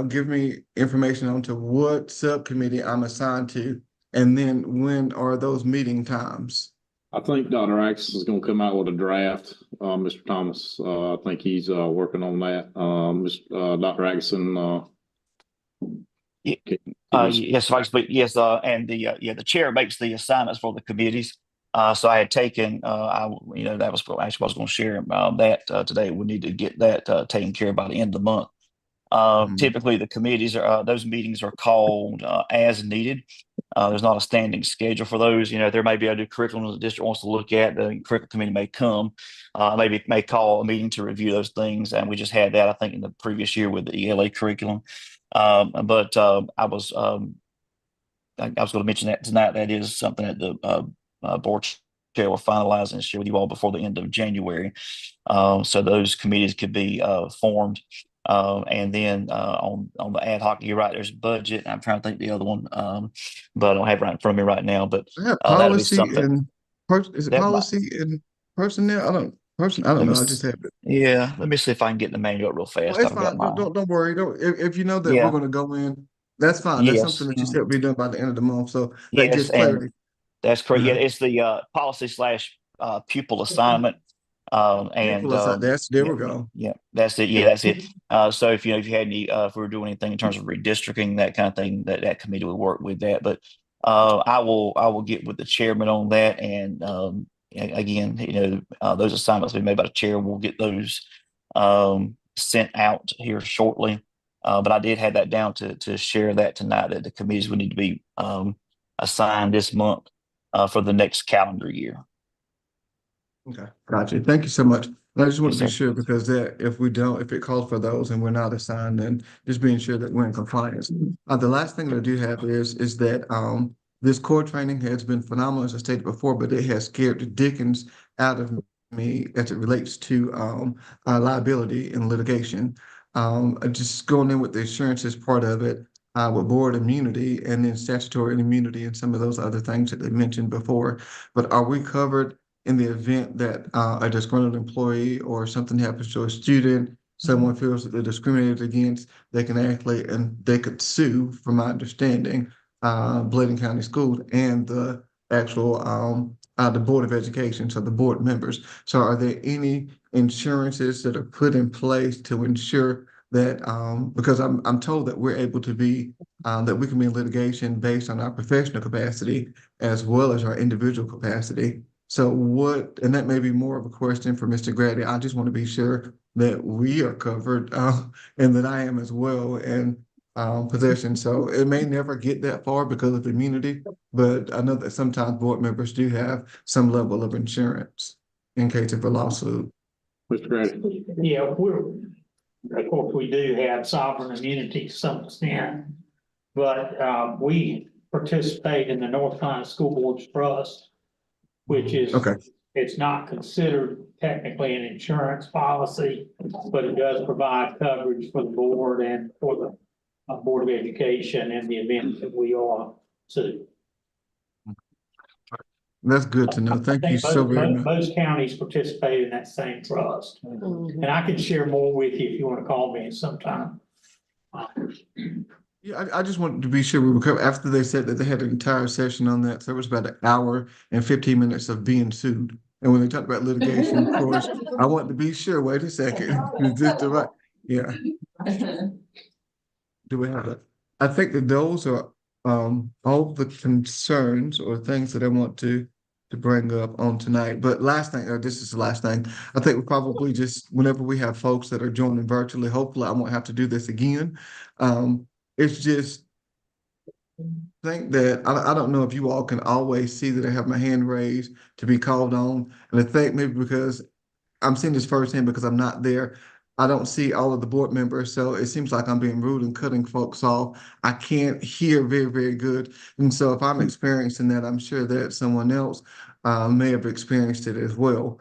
give me information onto what subcommittee I'm assigned to, and then when are those meeting times? I think Dr. Axis is gonna come out with a draft, Mr. Thomas. I think he's working on that. Dr. Axon. Yes, Vice, but yes, and the chair makes the assignments for the committees. So I had taken, that was actually I was going to share that today. We need to get that taken care of by the end of the month. Typically, the committees those meetings are called as needed. There's not a standing schedule for those. There may be a new curriculum the district wants to look at. The curriculum committee may come, maybe may call a meeting to review those things. And we just had that, I think, in the previous year with the ELA curriculum. But I was going to mention that tonight. That is something that the board chair will finalize and share with you all before the end of January. So those committees could be formed And then, on the ad hoc, you're right, there's budget. I'm trying to think the other one, but I don't have it right in front of me right now, but, I have that'll be policy something. and is it That might, policy and personnel? I don't let me, know. I just have it. yeah, let me see if I can get the manual up real Well, fast. it's I've got fine. my, Don't worry. Don't if you know that we're yeah, gonna go in, that's fine. That's something yes. that you said will be done by the end of the month. So that Yes, gives and clarity. that's correct. Yeah, Uh-huh. it's the policy slash pupil assignment. And People aside, there yeah, we go. yeah, that's it. Yeah, that's it. So if you had any, if we were doing anything in terms of redistricting, that kind of thing, that committee would work with that. But I will get with the chairman on that. And again, those assignments be made by the chair. We'll get those sent out here shortly. But I did have that down to share that tonight, that the committees would need to be assigned this month for the next calendar year. Okay, gotcha. Thank you so much. And I just want Yes, to be sir. sure because that if it calls for those and we're not assigned, then just being sure that we're in compliance. The last thing that I do have is that this core training has been phenomenal, as I stated before, but it has scared the dickens out of me as it relates to liability and litigation. Just going in with the insurance as part of it, with board immunity and then statutory immunity and some of those other things that they mentioned before. But are we covered in the event that a disgruntled employee or something happens to a student, someone feels that they're discriminated against, they can actually, and they could sue, from my understanding, Bladen County Schools and the actual the Board of Education, so the board members. So are there any insurances that are put in place to ensure that because I'm told that we're able to be that we can be in litigation based on our professional capacity as well as our individual capacity. So and that may be more of a question for Mr. Grady. I just want to be sure that we are covered and that I am as well in possession. So it may never get that far because of immunity, but I know that sometimes board members do have some level of insurance in case of a lawsuit. Mr. Grady. Yeah, of course, we do have sovereign immunity to some extent, but we participate in the North Carolina School Boards Trust, which is, okay. It's not considered technically an insurance policy, but it does provide coverage for the board and for the Board of Education in the event that we are sued. That's good to know. Thank you so very much. Most counties participate in that same trust. And I can share more with you if you want to call me sometime. Yeah, I just wanted to be sure we were covered after they said that they had an entire session on that. So it was about an hour and 15 minutes of being sued. And when they talked about litigation, of course, I want to be sure, wait a second, is this the right? Yeah. Do we have that? I think that those are all the concerns or things that I want to bring up on tonight. But last thing, or this is the last thing, I think we probably just, whenever we have folks that are joining virtually, hopefully I won't have to do this again. It's just think that I don't know if you all can always see that I have my hand raised to be called on. And I think maybe because I'm seeing this firsthand because I'm not there, I don't see all of the board members. So it seems like I'm being rude and cutting folks off. I can't hear very, very good. And so if I'm experiencing that, I'm sure that someone else may have experienced it as well.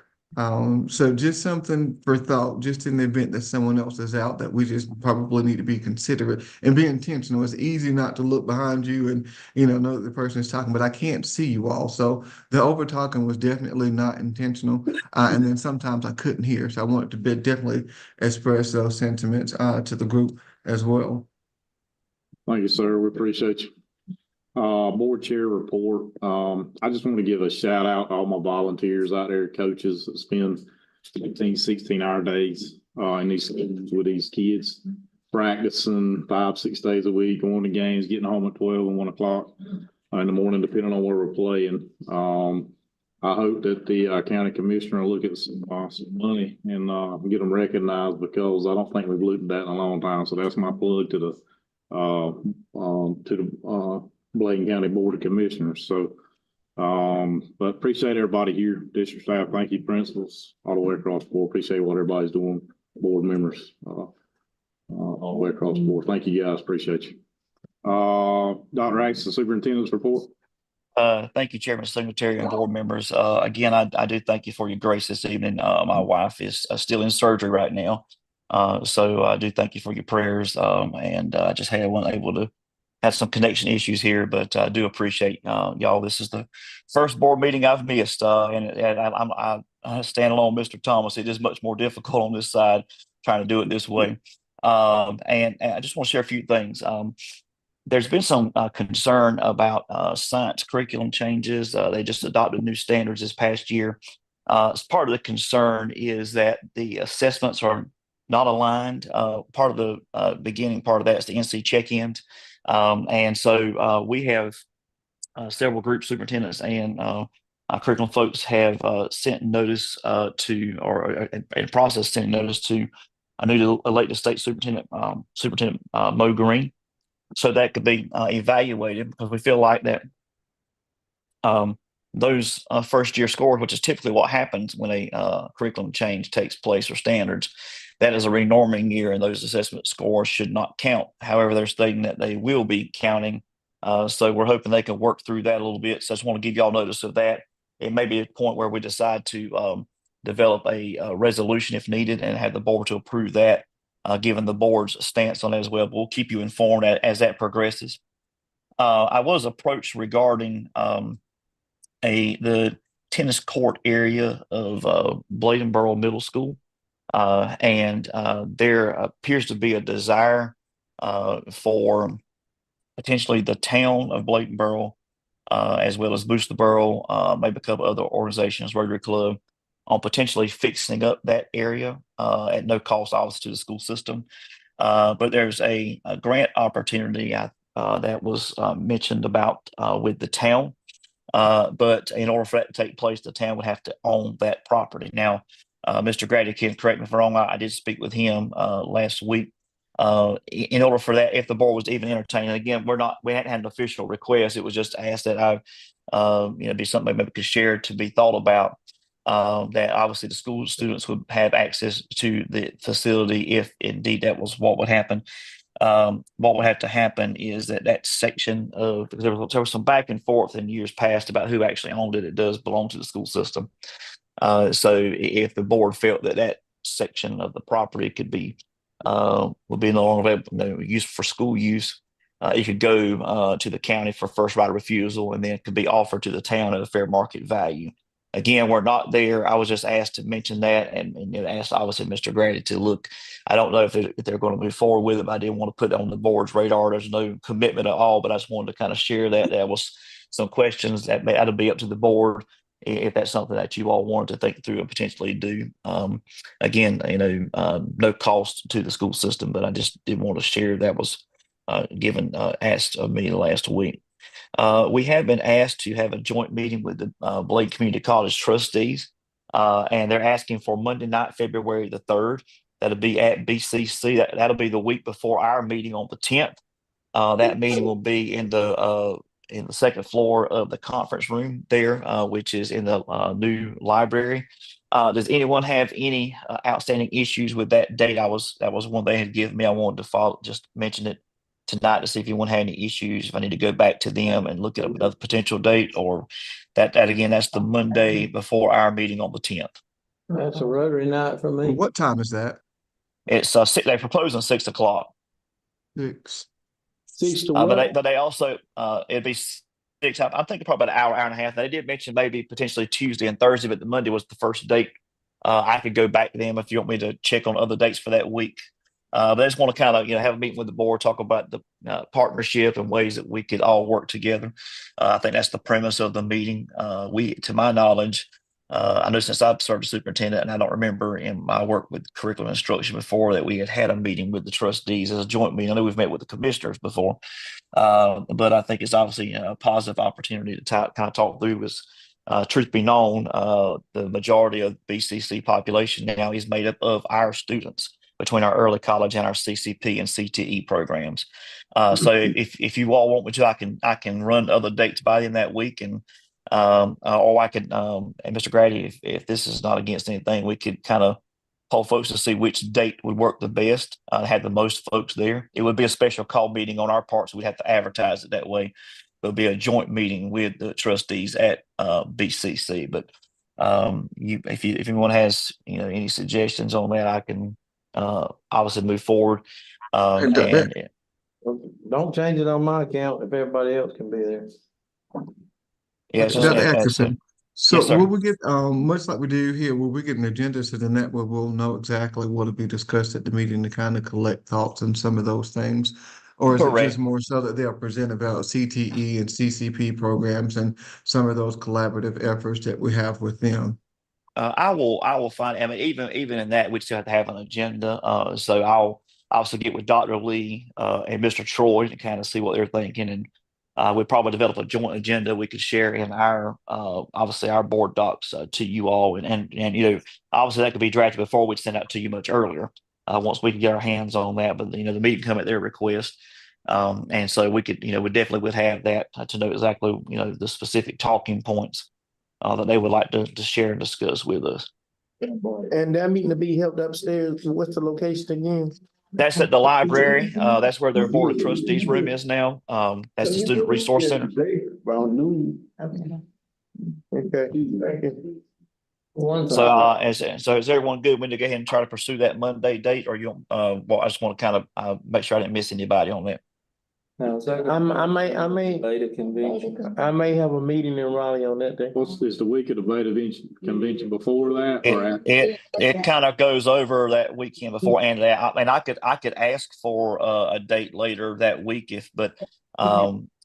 So just something for thought, just in the event that someone else is out, that we just probably need to be considerate and be intentional. It's easy not to look behind you and, know that the person is talking, but I can't see you all. So the over talking was definitely not intentional. And then sometimes I couldn't hear. So I wanted to definitely express those sentiments to the group as well. Thank you, sir. We appreciate you. Board chair report. I just want to give a shout out to all my volunteers out there, coaches that spend 15, 16-hour days in these schools with these kids, practicing 5, 6 days a week, going to games, getting home at 12 and 1 o'clock in the morning, depending on where we're playing. I hope that the county commissioner will look at some money and get them recognized, because I don't think we've looked at that in a long time. So that's my plug to the Bladen County Board of Commissioners. So, but appreciate everybody here, district staff. Thank you, principals, all the way across the board. Appreciate what everybody's doing, board members, all the way across the board. Thank you, guys. Appreciate you. Dr. Axe, the superintendent's report. Thank you, Chairman, Secretary, and board members. Again, I do thank you for your grace this evening. My wife is still in surgery right now. So I do thank you for your prayers. And I just wasn't able to have some connection issues here, but I do appreciate y'all. This is the first board meeting I've missed, and I stand alone, Mr. Thomas. It is much more difficult on this side trying to do it this way. And I just want to share a few things. There's been some concern about science curriculum changes. They just adopted new standards this past year. As part of the concern is that the assessments are not aligned. Part of the beginning part of that is the NC check-ins. And so we have several group superintendents and curriculum folks have sent notice or in process sending notice to a newly elected state superintendent, Superintendent Mo Green, so that could be evaluated, because we feel like that those first year scores, which is typically what happens when a curriculum change takes place or standards, that is a renorming year, and those assessment scores should not count. However, they're stating that they will be counting. So we're hoping they can work through that a little bit. So I just want to give y'all notice of that. It may be a point where we decide to develop a resolution if needed and have the board to approve that, given the board's stance on that as well. But we'll keep you informed as that progresses. I was approached regarding the tennis court area of Bladenboro Middle School. And there appears to be a desire for potentially the town of Bladenboro, as well as Booster Borough, maybe a couple other organizations, Rotary Club, on potentially fixing up that area at no cost, obviously, to the school system. But there's a grant opportunity that was mentioned about with the town. But in order for that to take place, the town would have to own that property. Now, Mr. Grady can correct me if I'm wrong. I did speak with him last week. In order for that, if the board was even entertaining, again, we hadn't had an official request. It was just asked that be something maybe could share to be thought about. That obviously the school students would have access to the facility if indeed that was what would happen. What would have to happen is that section of, because there was some back and forth in years past about who actually owned it. It does belong to the school system. So if the board felt that section of the property could be would be no longer available, used for school use, it could go to the county for first right of refusal, and then it could be offered to the town at a fair market value. Again, we're not there. I was just asked to mention that, and asked obviously Mr. Grady to look. I don't know if they're going to move forward with it, but I didn't want to put it on the board's radar. There's no commitment at all, but I just wanted to kind of share that. There was some questions that'll be up to the board if that's something that you all wanted to think through and potentially do. Again, no cost to the school system, but I just did want to share that was asked of me last week. We have been asked to have a joint meeting with the Blade Community College trustees, and they're asking for Monday night, February the 3rd. That'll be at BCC. That'll be the week before our meeting on the 10th. That meeting will be in the second floor of the conference room there, which is in the new library. Does anyone have any outstanding issues with that date? That was one they had given me. I wanted to just mention it tonight to see if anyone had any issues, if I need to go back to them and look at another potential date, or that again, that's the Monday before our meeting on the 10th. That's a Rotary night for me. What time is that? It's they're proposing 6 o'clock. 6. 6 to what? But they also it'd be 6. I'm thinking probably about an hour and a half. They did mention maybe potentially Tuesday and Thursday, but the Monday was the first date. I could go back to them if you want me to check on other dates for that week. But I just want to kind of have a meeting with the board, talk about the partnership and ways that we could all work together. I think that's the premise of the meeting. To my knowledge, I know since I've served as superintendent, and I don't remember in my work with curriculum instruction before that we had a meeting with the trustees as a joint meeting. I know we've met with the commissioners before, but I think it's obviously a positive opportunity to kind of talk through this. Truth be known, the majority of BCC population now is made up of our students between our early college and our CCP and CTE programs. So if you all want me to, I can run other dates by them that week, and or I could, and Mr. Grady, if this is not against anything, we could kind of poll folks to see which date would work the best, have the most folks there. It would be a special call meeting on our part, so we'd have to advertise it that way. It would be a joint meeting with the trustees at BCC. But if anyone has any suggestions on that, I can obviously move forward. And that- Don't change it on my account if everybody else can be there. Yeah, it's just, Dr. so, Atkinson, so yes, sir. will we get, much like we do here, will we get an agenda so then that way we'll know exactly what will be discussed at the meeting to kind of collect thoughts on some of those things? Or is it Correct. just more so that they'll present about CTE and CCP programs and some of those collaborative efforts that we have with them? I will find, I mean, even in that, we still have to have an agenda. So I'll also get with Dr. Lee, and Mr. Troy to kind of see what they're thinking. And we'd probably develop a joint agenda we could share in our, obviously our board docs, to you all. And, you know, obviously that could be drafted before we'd send out to you much earlier, once we can get our hands on that. But, you know, the meeting come at their request. And so we could, you know, we definitely would have that to know exactly, you know, the specific talking points that they would like to share and discuss with us. And that meeting to be held upstairs, what's the location again? That's at the library. That's where their board of trustees room is now. That's the Student Resource Center. About noon. Okay. Thank you. So is everyone good when to go ahead and try to pursue that Monday date, or you, well, I just want to kind of make sure I didn't miss anybody on that. I may have a meeting in Raleigh on that day. Is the week of the Beta convention before that or after? It kind of goes over that weekend before and that. I mean, I could ask for a date later that week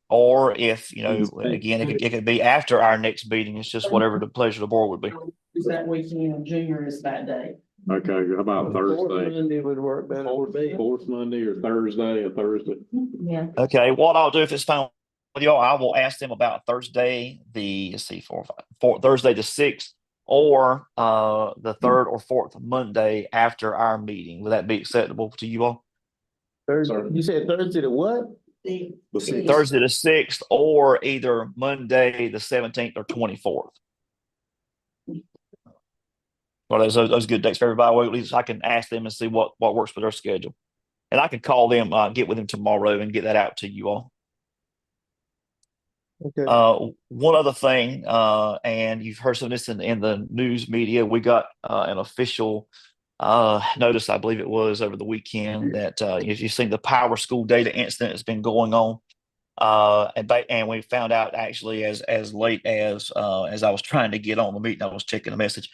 or if, you know, again, it could be after our next meeting. It's just whatever the pleasure of the board would be. Is that weekend, Junior is that day? Okay, how about Thursday? Monday would work better. Fourth Monday or Thursday or Thursday? Yeah. Okay, what I'll do if it's fine with y'all, I will ask them about Thursday, Thursday the 6th, or the 3rd or 4th Monday after our meeting. Would that be acceptable to you all? Thursday, you said Thursday to what? Thursday the 6th, or either Monday the 17th or 24th. Well, those good dates for everybody. Well, at least I can ask them and see what works for their schedule. And I can call them, get with them tomorrow and get that out to you all. Okay. One other thing, and you've heard some of this in the news media, we got an official notice, I believe it was over the weekend, that if you've seen the Power School data incident that's been going on, and we found out actually as late as I was trying to get on the meeting, I was checking a message.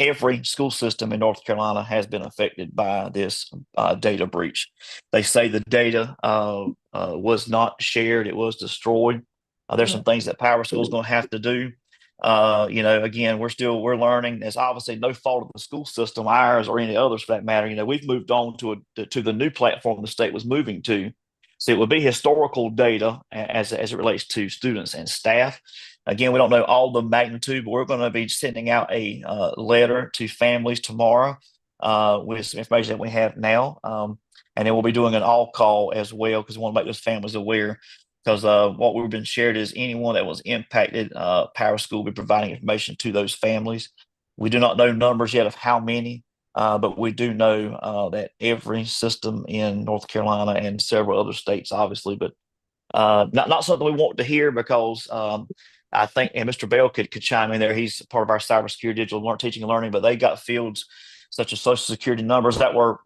Every school system in North Carolina has been affected by this data breach. They say the data was not shared; it was destroyed. There's some things that Power School is going to have to do. You know, again, we're learning. There's obviously no fault of the school system, ours or any others for that matter. You know, we've moved on to the new platform the state was moving to. So it would be historical data as it relates to students and staff. Again, we don't know all the magnitude, but we're going to be sending out a letter to families tomorrow with some information that we have now. And then we'll be doing an all call as well, because we want to make those families aware. Because what we've been shared is anyone that was impacted, Power School will be providing information to those families. We do not know numbers yet of how many, but we do know that every system in North Carolina and several other states, obviously, but not something we want to hear, because I think, and Mr. Bell could chime in there. He's part of our cybersecurity digital teaching and learning, but they got fields such as social security numbers that were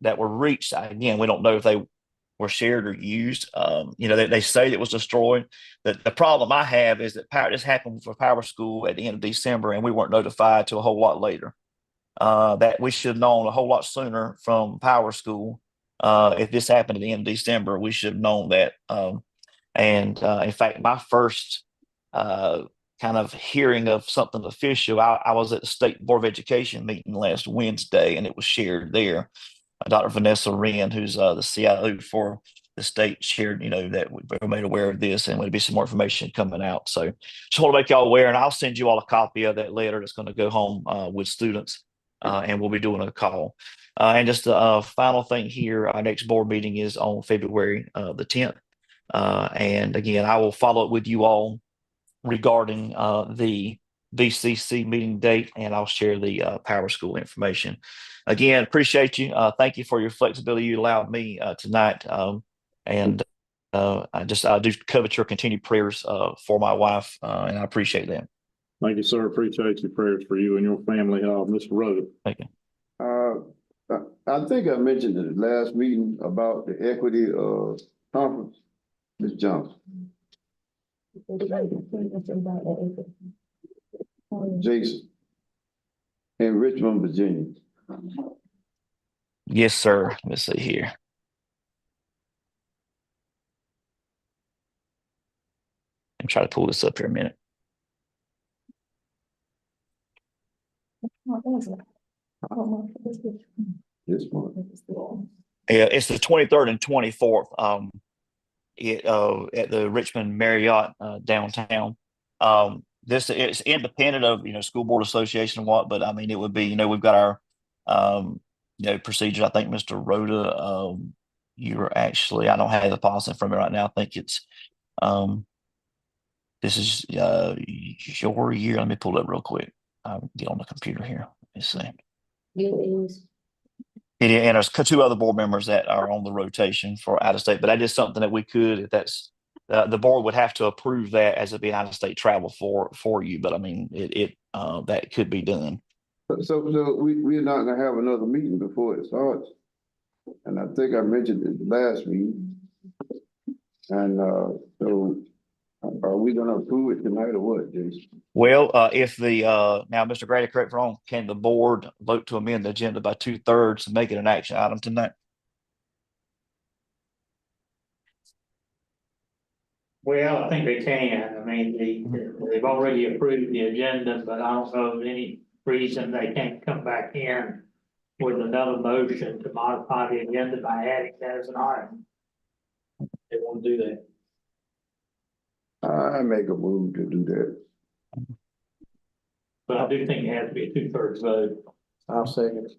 reached. Again, we don't know if they were shared or used. You know, they say it was destroyed. The problem I have is that this happened for Power School at the end of December, and we weren't notified till a whole lot later. That we should have known a whole lot sooner from Power School. If this happened at the end of December, we should have known that. In fact, my first kind of hearing of something official, I was at the State Board of Education meeting last Wednesday, and it was shared there. Dr. Vanessa Wren, who's the CIO for the state, shared, you know, that we were made aware of this, and there'll be some more information coming out. So just want to make y'all aware, and I'll send you all a copy of that letter that's going to go home with students, and we'll be doing a call. And just a final thing here, our next board meeting is on February the 10th. And again, I will follow up with you all regarding the BCC meeting date, and I'll share the Power School information. Again, appreciate you. Thank you for your flexibility you allowed me tonight. And I do covet your continued prayers for my wife, and I appreciate that. Thank you, sir. Appreciate your prayers for you and your family. Mr. Rhoda. Thank you. I think I mentioned at the last meeting about the equity, conference, Ms. Johnson, Jason, in Richmond, Virginia. Yes, sir. Let's see here. I'm trying to pull this up here a minute. This month. Yeah, it's the 23rd and 24th. At the Richmond Marriott downtown. This is independent of school board association and what, but I mean it would be we've got our procedures. I think Mr. Rhoda, you're actually I don't have the policy from me right now. I think it's this is your year. Let me pull it up real quick. I'll get on the computer here. Let me see. And there's two other board members that are on the rotation for out of state, but that is something that we could, if that's the board would have to approve that as it being out of state travel for you. But I mean, it that could be done. So we're not gonna have another meeting before it starts. And I think I mentioned it last meeting. And so are we gonna approve it tonight or what, Jason? Well, if the now, Mr. Grady, correct me wrong, can the board vote to amend the agenda by 2/3 and make it an action item tonight? Well, I think they can. I mean, they've already approved the agenda, but I don't know of any reason they can't come back here with another motion to modify the agenda by adding that as an item. They won't do that. I make a move to do that. But I do think it has to be a 2/3 vote. I'll second it.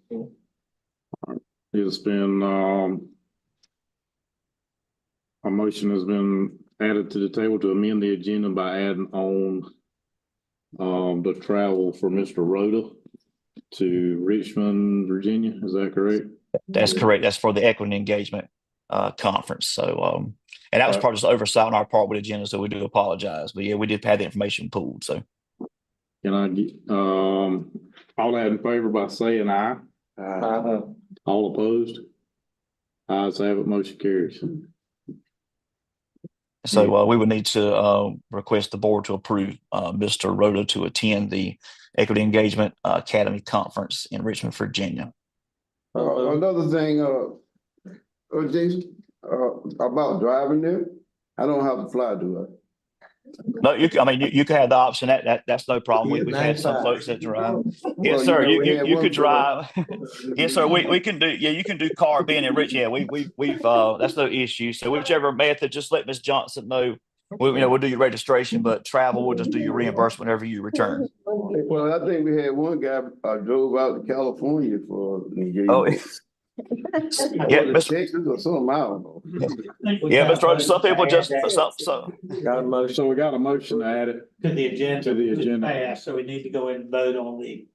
It's been, a motion has been added to the table to amend the agenda by adding on the travel for Mr. Rhoda to Richmond, Virginia. Is that correct? That's correct. That's for the equity engagement conference. So and that was part of just oversight on our part with the agenda, so we do apologize. But yeah, we did have the information pooled. So Can I get all that in favor by saying aye? All opposed? Ayes have it, motion carries. So we would need to request the board to approve Mr. Rhoda to attend the Equity Engagement Academy Conference in Richmond, Virginia. Another thing, Jason, about driving there, I don't have to fly, do I? No, you can have the option. That's no problem. We've had some folks that drive. Yes, sir. You could drive. Yes, sir. We can do. Yeah, you can do car being in Rich. Yeah, we've that's no issue. So whichever method, just let Ms. Johnson know. We'll do your registration, but travel we'll just do your reimbursement whenever you return. Well, I think we had one guy drove out to California for engagement. Oh, yeah, Mr. Texas or something, I don't know. Yeah, Mr. Rhoda, some people just so. Got a motion. So we got a motion to add it To the agenda. to the agenda. Pass, so we need to go ahead and vote on the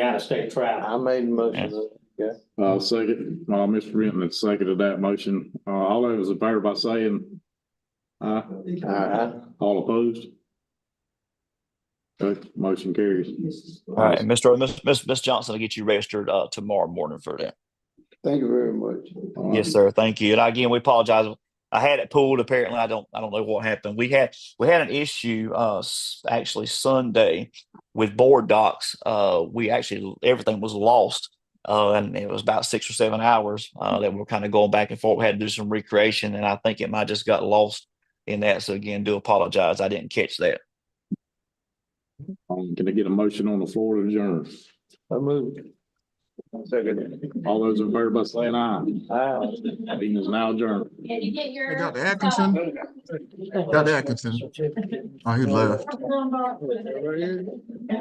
out-of-state travel. I made a motion. Yeah. Second, Mr. Renton had seconded that motion. All those in favor by saying aye. Aye. All opposed? Okay, motion carries. All right, and Miss Johnson will get you registered tomorrow morning for that. Thank you very much. Yes, sir. Thank you. And again, we apologize. I had it pulled. Apparently, I don't know what happened. We had an issue actually Sunday with board docs. Everything was lost. And it was about 6 or 7 hours that we were kind of going back and forth. We had to do some recreation, and I think it might just got lost in that. So again, do apologize. I didn't catch that. Can I get a motion on the floor to adjourn? I moved. All those in favor by saying aye. Aye. Meeting is now adjourned. Can you get your? Dr. Atkinson? Dr. Atkinson. Oh, he left.